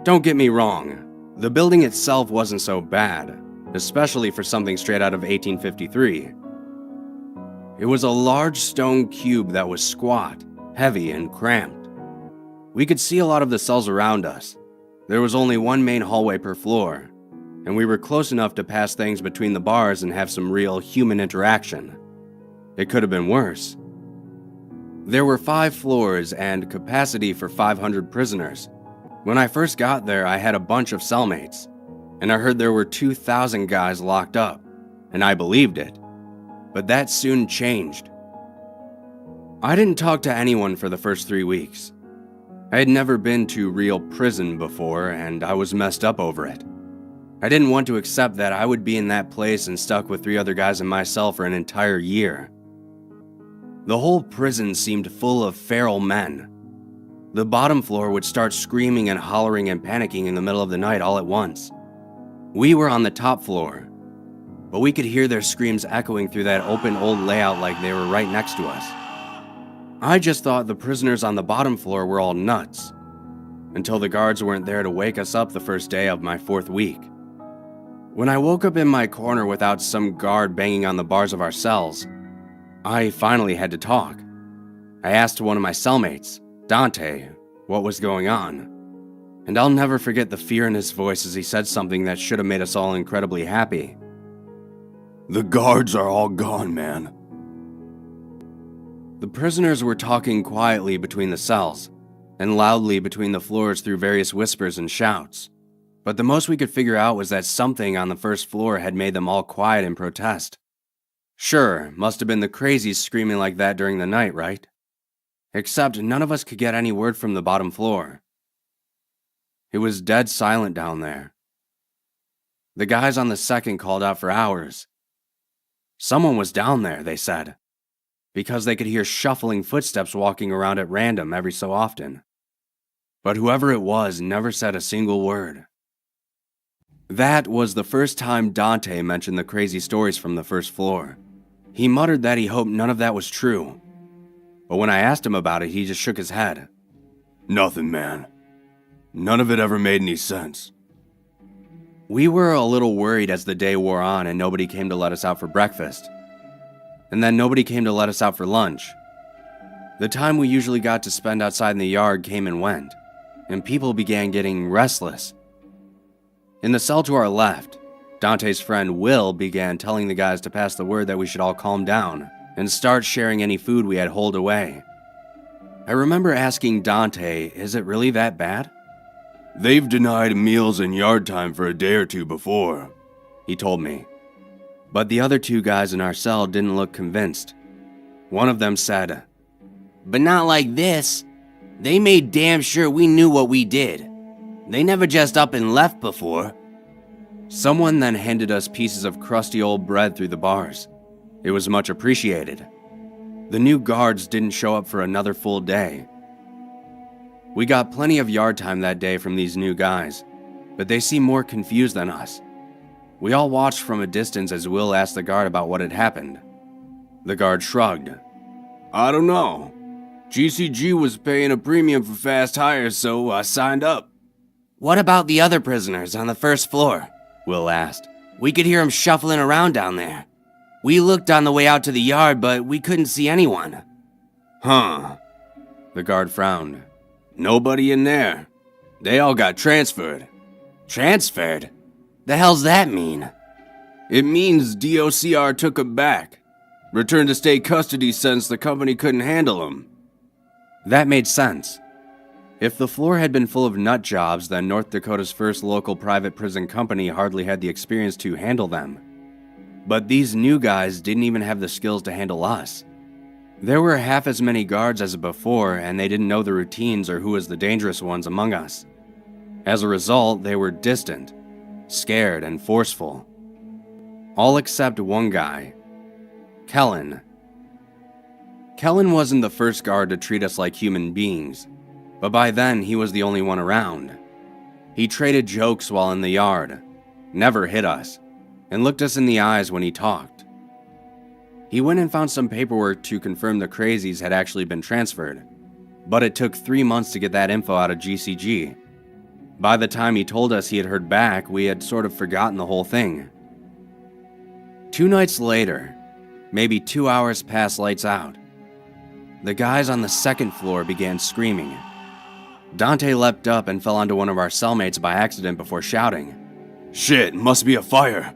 Don't get me wrong, the building itself wasn't so bad, especially for something straight out of 1853. It was a large stone cube that was squat, heavy, and cramped. We could see a lot of the cells around us. There was only one main hallway per floor, and we were close enough to pass things between the bars and have some real human interaction. It could have been worse. There were 5 floors and capacity for 500 prisoners. When I first got there, I had a bunch of cellmates, and I heard there were 2,000 guys locked up, and I believed it. But that soon changed. I didn't talk to anyone for the first 3 weeks. I had never been to real prison before, and I was messed up over it. I didn't want to accept that I would be in that place and stuck with 3 other guys in my cell for an entire year. The whole prison seemed full of feral men. The bottom floor would start screaming and hollering and panicking in the middle of the night all at once. We were on the top floor, but we could hear their screams echoing through that open old layout like they were right next to us. I just thought the prisoners on the bottom floor were all nuts, until the guards weren't there to wake us up the first day of my 4th week. When I woke up in my corner without some guard banging on the bars of our cells, I finally had to talk. I asked one of my cellmates, Dante, what was going on. And I'll never forget the fear in his voice as he said something that should have made us all incredibly happy. "The guards are all gone, man." The prisoners were talking quietly between the cells, and loudly between the floors through various whispers and shouts. But the most we could figure out was that something on the first floor had made them all quiet in protest. Sure, must have been the crazies screaming like that during the night, right? Except none of us could get any word from the bottom floor. It was dead silent down there. The guys on the second called out for hours. Someone was down there, they said, because they could hear shuffling footsteps walking around at random every so often. But whoever it was never said a single word. That was the first time Dante mentioned the crazy stories from the first floor. He muttered that he hoped none of that was true. But when I asked him about it, he just shook his head. "Nothing, man. None of it ever made any sense." We were a little worried as the day wore on and nobody came to let us out for breakfast. And then nobody came to let us out for lunch. The time we usually got to spend outside in the yard came and went, and people began getting restless. In the cell to our left, Dante's friend Will began telling the guys to pass the word that we should all calm down and start sharing any food we had holed away. I remember asking Dante, is it really that bad? "They've denied meals and yard time for a day or 2 before," he told me. But the other 2 guys in our cell didn't look convinced. One of them said, "But not like this. They made damn sure we knew what we did. They never just up and left before." Someone then handed us pieces of crusty old bread through the bars. It was much appreciated. The new guards didn't show up for another full day. We got plenty of yard time that day from these new guys, but they seemed more confused than us. We all watched from a distance as Will asked the guard about what had happened. The guard shrugged. I don't know. GCG was paying a premium for fast hires, so I signed up. What about the other prisoners on the first floor? Will asked. We could hear them shuffling around down there. We looked on the way out to the yard, but we couldn't see anyone. Huh. The guard frowned. Nobody in there. They all got transferred. Transferred? The hell's that mean? It means DOCR took them back. Returned to state custody since the company couldn't handle them. That made sense. If the floor had been full of nut jobs, then North Dakota's first local private prison company hardly had the experience to handle them. But these new guys didn't even have the skills to handle us. There were half as many guards as before, and they didn't know the routines or who was the dangerous ones among us. As a result, they were distant, scared, and forceful. All except one guy, Kellen. Kellen wasn't the first guard to treat us like human beings, but by then he was the only one around. He traded jokes while in the yard, never hit us, and looked us in the eyes when he talked. He went and found some paperwork to confirm the crazies had actually been transferred, but it took 3 months to get that info out of GCG. By the time he told us he had heard back, we had sort of forgotten the whole thing. 2 nights later, maybe 2 hours past lights out, the guys on the second floor began screaming. Dante leapt up and fell onto one of our cellmates by accident before shouting, "Shit, must be a fire!"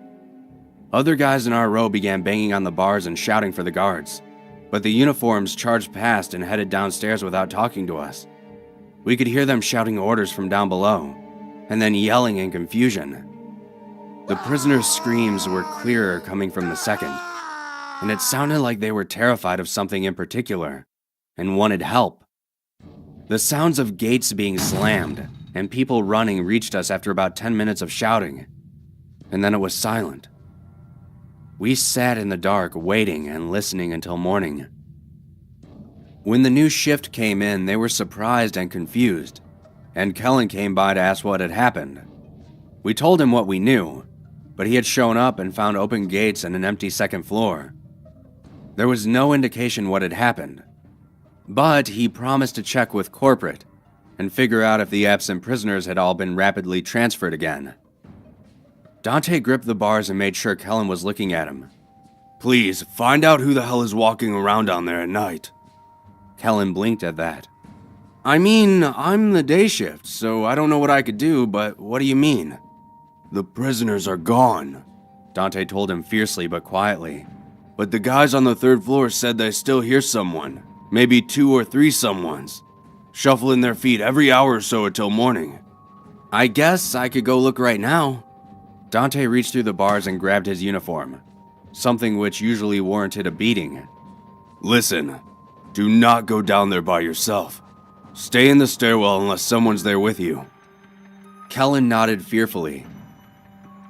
Other guys in our row began banging on the bars and shouting for the guards, but the uniforms charged past and headed downstairs without talking to us. We could hear them shouting orders from down below, and then yelling in confusion. The prisoners' screams were clearer coming from the second, and it sounded like they were terrified of something in particular, and wanted help. The sounds of gates being slammed and people running reached us after about 10 minutes of shouting, and then it was silent. We sat in the dark, waiting and listening until morning. When the new shift came in, they were surprised and confused, and Kellen came by to ask what had happened. We told him what we knew, but he had shown up and found open gates and an empty second floor. There was no indication what had happened, but he promised to check with corporate and figure out if the absent prisoners had all been rapidly transferred again. Dante gripped the bars and made sure Kellen was looking at him. "Please, find out who the hell is walking around down there at night." Kellen blinked at that. "I mean, I'm the day shift, so I don't know what I could do, but what do you mean?" "The prisoners are gone," Dante told him fiercely but quietly. "But the guys on the third floor said they still hear someone, maybe 2 or 3 someones, shuffling their feet every hour or so until morning." "I guess I could go look right now." Dante reached through the bars and grabbed his uniform, something which usually warranted a beating. "Listen, do not go down there by yourself. Stay in the stairwell unless someone's there with you." Kellen nodded fearfully.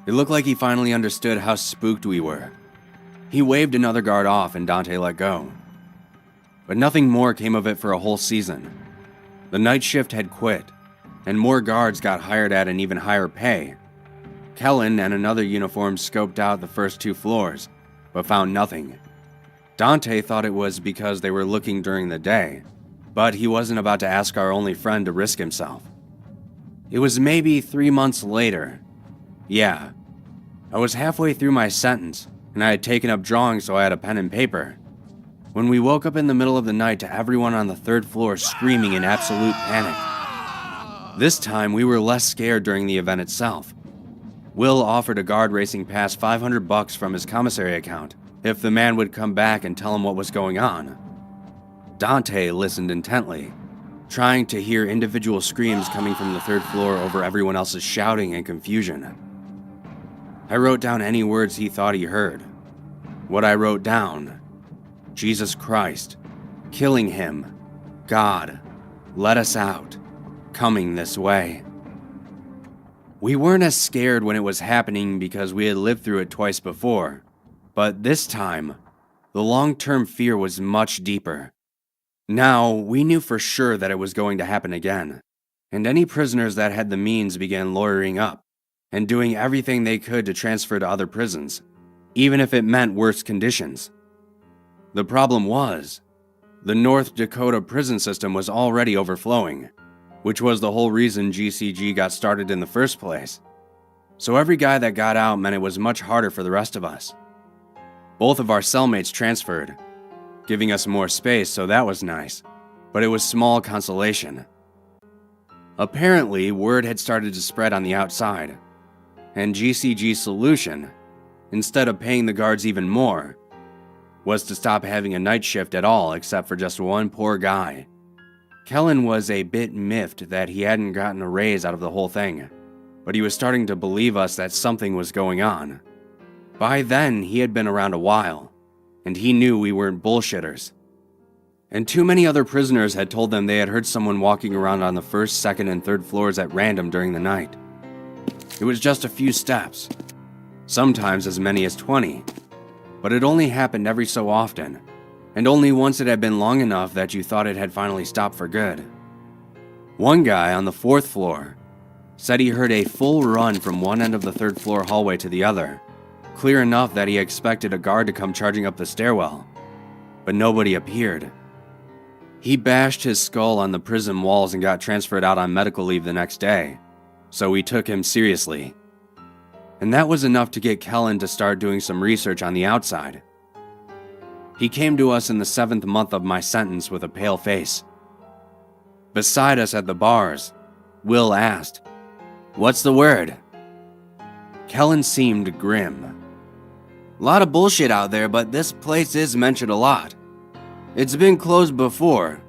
It looked like he finally understood how spooked we were. He waved another guard off and Dante let go. But nothing more came of it for a whole season. The night shift had quit, and more guards got hired at an even higher pay. Kellen and another uniform scoped out the first 2 floors, but found nothing. Dante thought it was because they were looking during the day, but he wasn't about to ask our only friend to risk himself. It was maybe 3 months later. Yeah, I was halfway through my sentence, and I had taken up drawing so I had a pen and paper, when we woke up in the middle of the night to everyone on the third floor screaming in absolute panic. This time, we were less scared during the event itself. Will offered a guard racing past $500 from his commissary account if the man would come back and tell him what was going on. Dante listened intently, trying to hear individual screams coming from the third floor over everyone else's shouting and confusion. I wrote down any words he thought he heard. What I wrote down: Jesus Christ, killing him, God, let us out, coming this way. We weren't as scared when it was happening because we had lived through it twice before, but this time, the long-term fear was much deeper. Now, we knew for sure that it was going to happen again, and any prisoners that had the means began lawyering up and doing everything they could to transfer to other prisons, even if it meant worse conditions. The problem was, the North Dakota prison system was already overflowing, which was the whole reason GCG got started in the first place. So every guy that got out meant it was much harder for the rest of us. Both of our cellmates transferred, giving us more space, so that was nice, but it was small consolation. Apparently, word had started to spread on the outside, and GCG's solution, instead of paying the guards even more, was to stop having a night shift at all except for just one poor guy. Kellen was a bit miffed that he hadn't gotten a raise out of the whole thing, but he was starting to believe us that something was going on. By then, he had been around a while, and he knew we weren't bullshitters. And too many other prisoners had told them they had heard someone walking around on the first, second, and third floors at random during the night. It was just a few steps, sometimes as many as 20, but it only happened every so often, and only once it had been long enough that you thought it had finally stopped for good. One guy on the 4th floor said he heard a full run from one end of the 3rd floor hallway to the other, clear enough that he expected a guard to come charging up the stairwell, but nobody appeared. He bashed his skull on the prison walls and got transferred out on medical leave the next day, so we took him seriously. And that was enough to get Kellen to start doing some research on the outside. He came to us in the 7th month of my sentence with a pale face. Beside us at the bars, Will asked, "What's the word?" Kellen seemed grim. "Lot of bullshit out there, but this place is mentioned a lot. It's been closed before,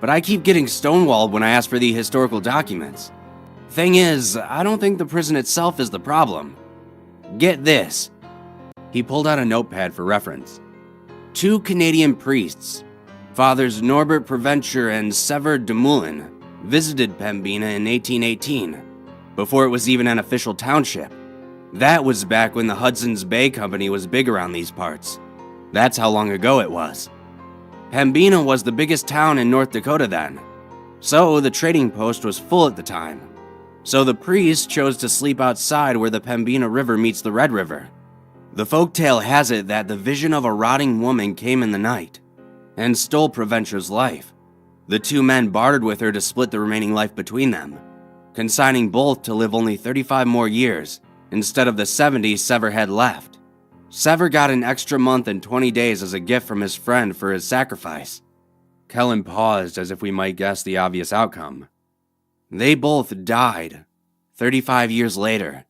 but I keep getting stonewalled when I ask for the historical documents. Thing is, I don't think the prison itself is the problem. Get this." He pulled out a notepad for reference. 2 Canadian priests, Fathers Norbert Preventure and Sever Dumoulin, visited Pembina in 1818, before it was even an official township. That was back when the Hudson's Bay Company was big around these parts. That's how long ago it was. Pembina was the biggest town in North Dakota then, so the trading post was full at the time. So the priests chose to sleep outside where the Pembina River meets the Red River. The folktale has it that the vision of a rotting woman came in the night and stole Preventure's life. The 2 men bartered with her to split the remaining life between them, consigning both to live only 35 more years instead of the 70 Sever had left. Sever got an extra month and 20 days as a gift from his friend for his sacrifice. Kellen paused as if we might guess the obvious outcome. They both died 35 years later.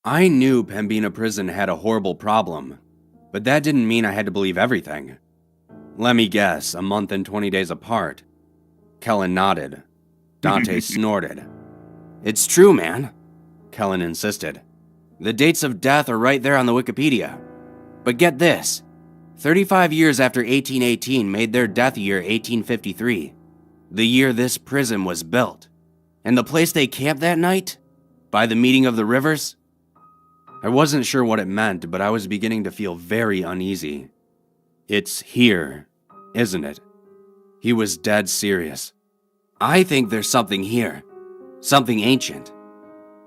I knew Pembina Prison had a horrible problem, but that didn't mean I had to believe everything. Let me guess, a month and 20 days apart. Kellen nodded. Dante snorted. "It's true, man," Kellen insisted. "The dates of death are right there on the Wikipedia. But get this, 35 years after 1818 made their death year 1853, the year this prison was built. And the place they camped that night? By the meeting of the rivers?" I wasn't sure what it meant, but I was beginning to feel very uneasy. "It's here, isn't it?" He was dead serious. "I think there's something here. Something ancient.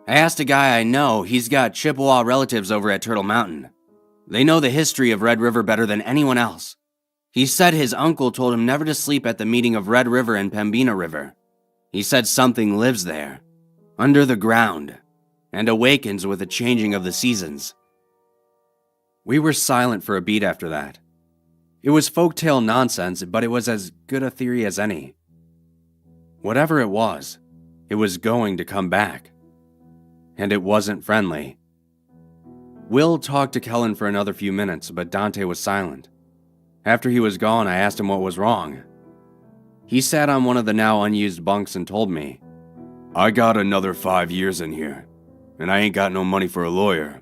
I asked a guy I know, he's got Chippewa relatives over at Turtle Mountain. They know the history of Red River better than anyone else. He said his uncle told him never to sleep at the meeting of Red River and Pembina River. He said something lives there, under the ground, and awakens with the changing of the seasons." We were silent for a beat after that. It was folktale nonsense, but it was as good a theory as any. Whatever it was going to come back. And it wasn't friendly. Will talked to Kellen for another few minutes, but Dante was silent. After he was gone, I asked him what was wrong. He sat on one of the now unused bunks and told me, "I got another 5 years in here, and I ain't got no money for a lawyer.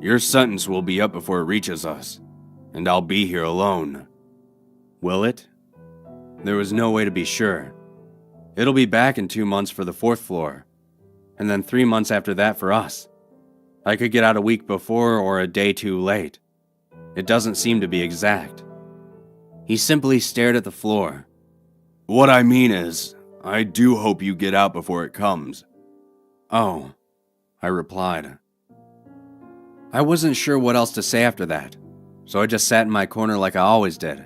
Your sentence will be up before it reaches us, and I'll be here alone." Will it? There was no way to be sure. It'll be back in 2 months for the 4th floor, and then 3 months after that for us. I could get out a week before or a day too late. It doesn't seem to be exact. He simply stared at the floor. What I mean is, I do hope you get out before it comes. Oh, I replied. I wasn't sure what else to say after that, so I just sat in my corner like I always did.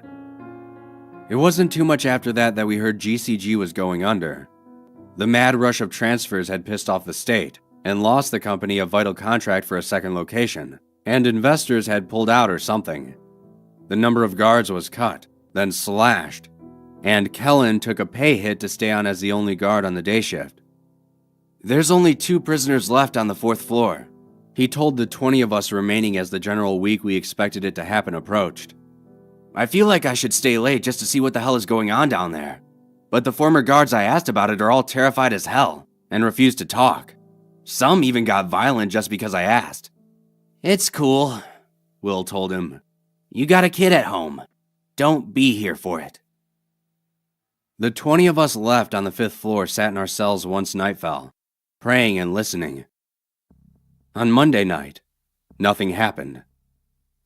It wasn't too much after that we heard GCG was going under. The mad rush of transfers had pissed off the state and lost the company a vital contract for a second location, and investors had pulled out or something. The number of guards was cut, then slashed, and Kellen took a pay hit to stay on as the only guard on the day shift. There's only 2 prisoners left on the 4th floor, he told the 20 of us remaining as the general week we expected it to happen approached. I feel like I should stay late just to see what the hell is going on down there, but the former guards I asked about it are all terrified as hell and refuse to talk. Some even got violent just because I asked. It's cool, Will told him. You got a kid at home. Don't be here for it. The 20 of us left on the 5th floor sat in our cells once night fell, praying and listening. On Monday night, nothing happened.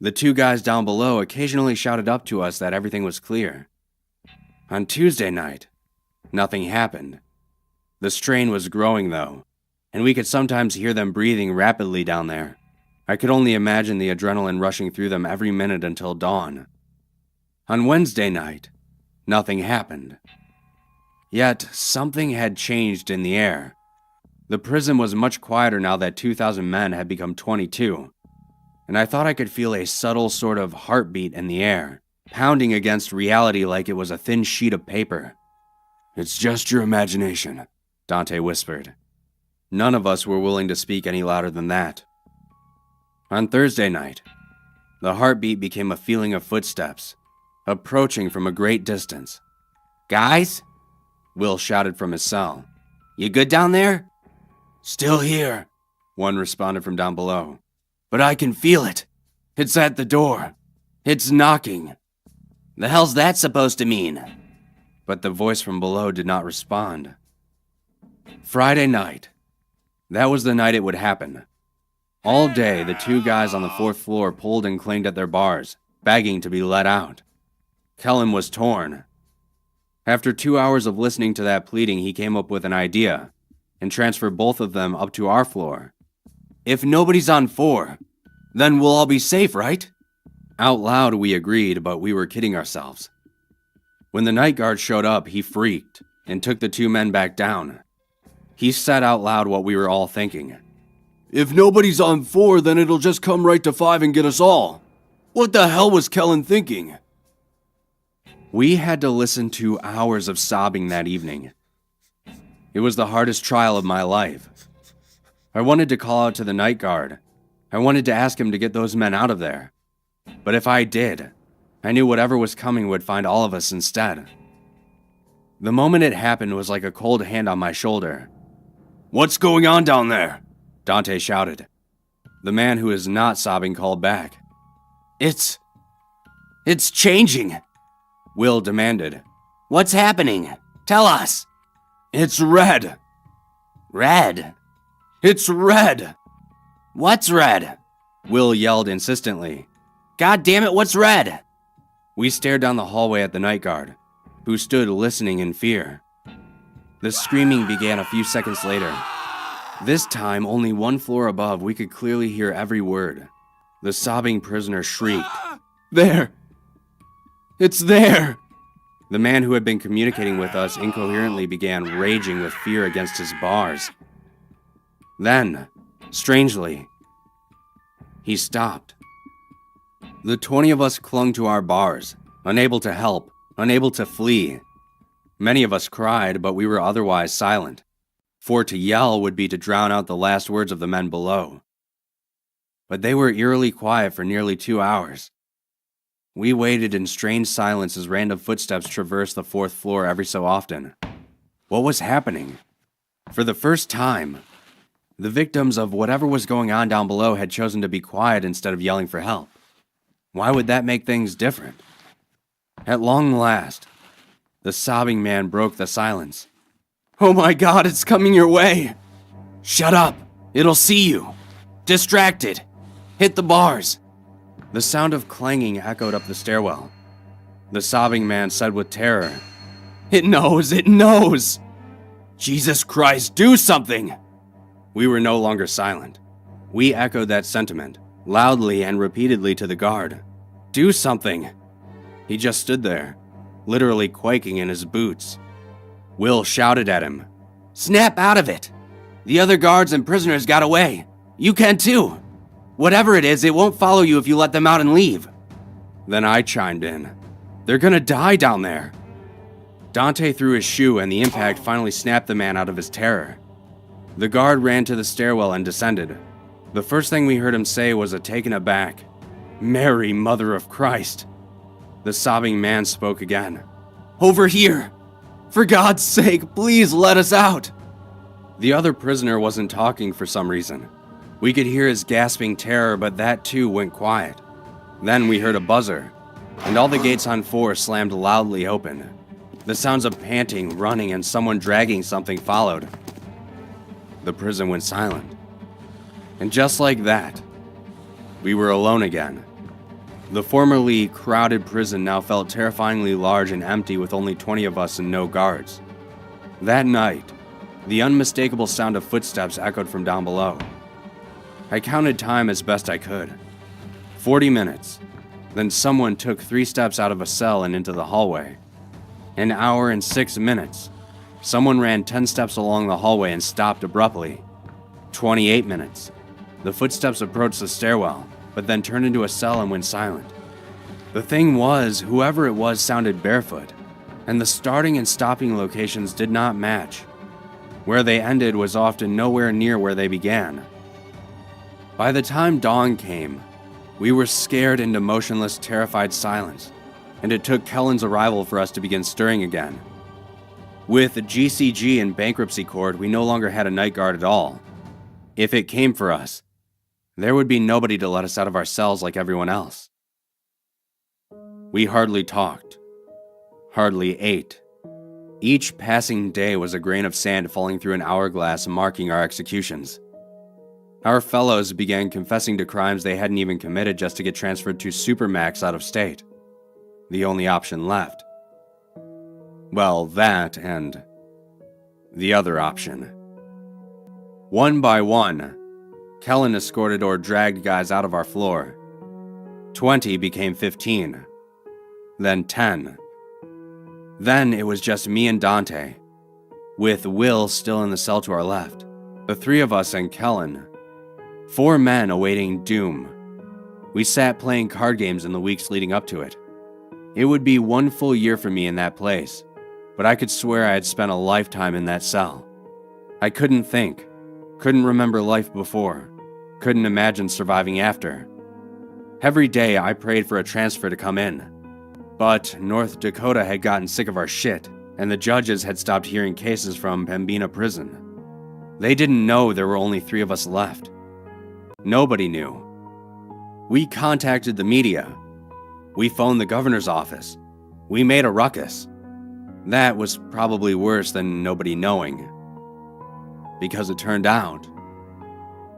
The 2 guys down below occasionally shouted up to us that everything was clear. On Tuesday night, nothing happened. The strain was growing though, and we could sometimes hear them breathing rapidly down there. I could only imagine the adrenaline rushing through them every minute until dawn. On Wednesday night, nothing happened. Yet, something had changed in the air. The prison was much quieter now that 2,000 men had become 22, and I thought I could feel a subtle sort of heartbeat in the air, pounding against reality like it was a thin sheet of paper. It's just your imagination, Dante whispered. None of us were willing to speak any louder than that. On Thursday night, the heartbeat became a feeling of footsteps, approaching from a great distance. Guys? Will shouted from his cell. You good down there? Still here, one responded from down below. But I can feel it. It's at the door. It's knocking. The hell's that supposed to mean? But the voice from below did not respond. Friday night. That was the night it would happen. All day, the 2 guys on the 4th floor pulled and clanged at their bars, begging to be let out. Kellen was torn. After 2 hours of listening to that pleading, he came up with an idea and transferred both of them up to our floor. If nobody's on 4, then we'll all be safe, right? Out loud, we agreed, but we were kidding ourselves. When the night guard showed up, he freaked and took the 2 men back down. He said out loud what we were all thinking. If nobody's on 4, then it'll just come right to 5 and get us all. What the hell was Kellen thinking? We had to listen to hours of sobbing that evening. It was the hardest trial of my life. I wanted to call out to the night guard. I wanted to ask him to get those men out of there. But if I did, I knew whatever was coming would find all of us instead. The moment it happened was like a cold hand on my shoulder. What's going on down there? Dante shouted. The man who is not sobbing called back. It's changing, Will demanded. What's happening? Tell us. It's red. Red? It's red. What's red? Will yelled insistently. God damn it, what's red? We stared down the hallway at the night guard, who stood listening in fear. The screaming began a few seconds later. This time, only 1 floor above, we could clearly hear every word. The sobbing prisoner shrieked. There! It's there! The man who had been communicating with us incoherently began raging with fear against his bars. Then, strangely, he stopped. The 20 of us clung to our bars, unable to help, unable to flee. Many of us cried, but we were otherwise silent, for to yell would be to drown out the last words of the men below. But they were eerily quiet for nearly 2 hours. We waited in strange silence as random footsteps traversed the 4th floor every so often. What was happening? For the first time, the victims of whatever was going on down below had chosen to be quiet instead of yelling for help. Why would that make things different? At long last, the sobbing man broke the silence. Oh my God, it's coming your way! Shut up! It'll see you! Distracted! Hit the bars! The sound of clanging echoed up the stairwell. The sobbing man said with terror, "It knows! It knows! Jesus Christ, do something!" We were no longer silent. We echoed that sentiment, loudly and repeatedly to the guard. Do something! He just stood there, literally quaking in his boots. Will shouted at him, "Snap out of it! The other guards and prisoners got away. You can too! Whatever it is, it won't follow you if you let them out and leave." Then I chimed in, "They're gonna die down there." Dante threw his shoe and the impact finally snapped the man out of his terror. The guard ran to the stairwell and descended. The first thing we heard him say was a taken aback, "Mary, Mother of Christ." The sobbing man spoke again, "Over here! For God's sake, please let us out!" The other prisoner wasn't talking for some reason. We could hear his gasping terror, but that too went quiet. Then we heard a buzzer, and all the gates on 4 slammed loudly open. The sounds of panting, running, and someone dragging something followed. The prison went silent. And just like that, we were alone again. The formerly crowded prison now felt terrifyingly large and empty with only 20 of us and no guards. That night, the unmistakable sound of footsteps echoed from down below. I counted time as best I could. 40 minutes. Then someone took 3 steps out of a cell and into the hallway. An hour and 6 minutes. Someone ran 10 steps along the hallway and stopped abruptly. 28 minutes. The footsteps approached the stairwell, but then turned into a cell and went silent. The thing was, whoever it was sounded barefoot, and the starting and stopping locations did not match. Where they ended was often nowhere near where they began. By the time dawn came, we were scared into motionless, terrified silence, and it took Kellen's arrival for us to begin stirring again. With GCG in bankruptcy court, we no longer had a night guard at all. If it came for us, there would be nobody to let us out of our cells like everyone else. We hardly talked, hardly ate. Each passing day was a grain of sand falling through an hourglass marking our executions. Our fellows began confessing to crimes they hadn't even committed just to get transferred to Supermax out of state. The only option left. Well, that and the other option. One by one, Kellen escorted or dragged guys out of our floor. 20 became 15. Then 10. Then it was just me and Dante, with Will still in the cell to our left. The 3 of us and Kellen. 4 men awaiting doom. We sat playing card games in the weeks leading up to it. It would be 1 full year for me in that place, but I could swear I had spent a lifetime in that cell. I couldn't think, couldn't remember life before, couldn't imagine surviving after. Every day I prayed for a transfer to come in, but North Dakota had gotten sick of our shit, and the judges had stopped hearing cases from Pembina Prison. They didn't know there were only 3 of us left. Nobody knew. We contacted the media. We phoned the governor's office. We made a ruckus. That was probably worse than nobody knowing. Because it turned out,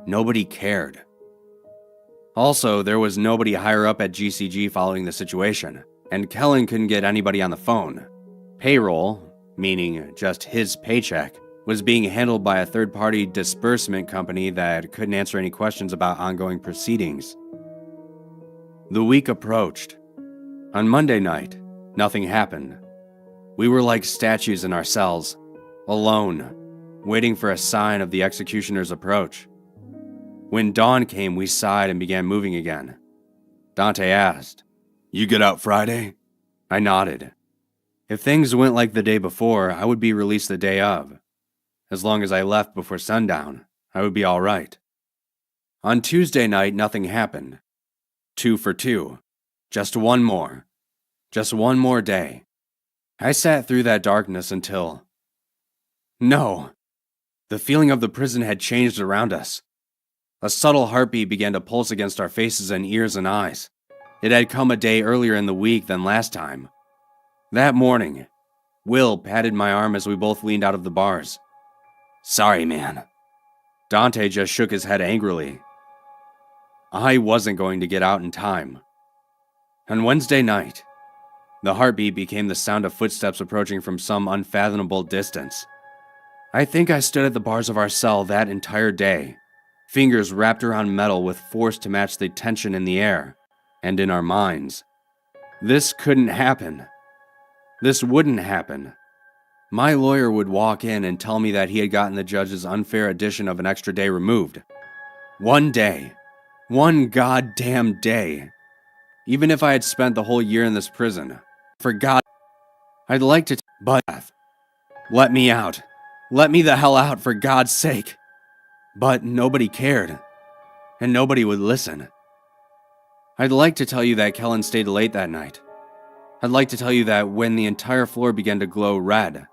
nobody cared. Also, there was nobody higher up at GCG following the situation, and Kellen couldn't get anybody on the phone. Payroll, meaning just his paycheck, was being handled by a third-party disbursement company that couldn't answer any questions about ongoing proceedings. The week approached. On Monday night, nothing happened. We were like statues in our cells, alone, waiting for a sign of the executioner's approach. When dawn came, we sighed and began moving again. Dante asked, "You get out Friday?" I nodded. If things went like the day before, I would be released the day of. As long as I left before sundown, I would be all right. On Tuesday night, nothing happened. 2 for 2. Just one more. Just one more day. I sat through that darkness until... No! The feeling of the prison had changed around us. A subtle heartbeat began to pulse against our faces and ears and eyes. It had come a day earlier in the week than last time. That morning, Will patted my arm as we both leaned out of the bars. "Sorry, man." Dante just shook his head angrily. I wasn't going to get out in time. On Wednesday night, the heartbeat became the sound of footsteps approaching from some unfathomable distance. I think I stood at the bars of our cell that entire day, fingers wrapped around metal with force to match the tension in the air and in our minds. This couldn't happen. This wouldn't happen. My lawyer would walk in and tell me that he had gotten the judge's unfair addition of an extra day removed. One day. One goddamn day. Even if I had spent the whole year in this prison, for God, I'd like to but let me out. Let me the hell out, for God's sake. But nobody cared, and nobody would listen. I'd like to tell you that Kellen stayed late that night. I'd like to tell you that when the entire floor began to glow red,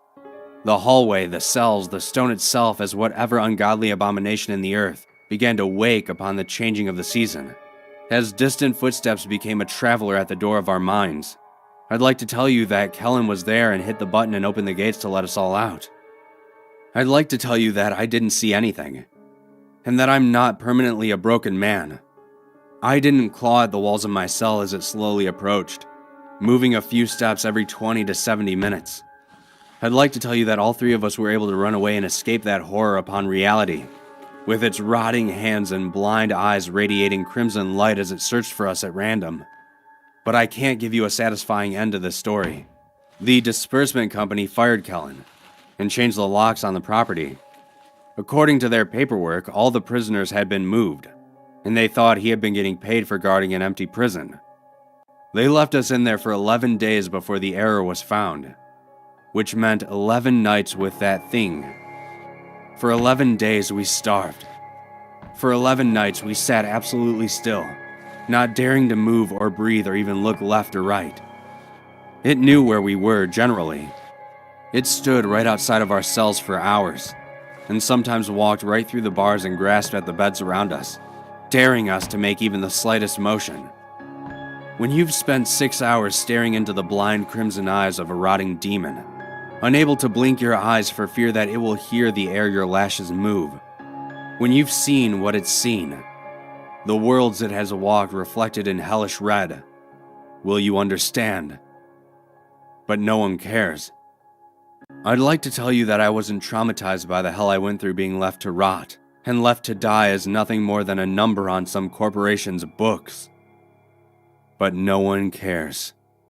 the hallway, the cells, the stone itself, as whatever ungodly abomination in the earth, began to wake upon the changing of the season. As distant footsteps became a traveler at the door of our minds, I'd like to tell you that Kellen was there and hit the button and opened the gates to let us all out. I'd like to tell you that I didn't see anything, and that I'm not permanently a broken man. I didn't claw at the walls of my cell as it slowly approached, moving a few steps every 20 to 70 minutes. I'd like to tell you that all three of us were able to run away and escape that horror upon reality, with its rotting hands and blind eyes radiating crimson light as it searched for us at random. But I can't give you a satisfying end to this story. The disbursement company fired Kellen and changed the locks on the property. According to their paperwork, all the prisoners had been moved, and they thought he had been getting paid for guarding an empty prison. They left us in there for 11 days before the error was found, which meant 11 nights with that thing. For 11 days we starved. For 11 nights we sat absolutely still, not daring to move or breathe or even look left or right. It knew where we were generally. It stood right outside of our cells for hours, and sometimes walked right through the bars and grasped at the beds around us, daring us to make even the slightest motion. When you've spent 6 hours staring into the blind crimson eyes of a rotting demon, unable to blink your eyes for fear that it will hear the air your lashes move, when you've seen what it's seen, the worlds it has walked reflected in hellish red, will you understand? But no one cares. I'd like to tell you that I wasn't traumatized by the hell I went through being left to rot, and left to die as nothing more than a number on some corporation's books. But no one cares.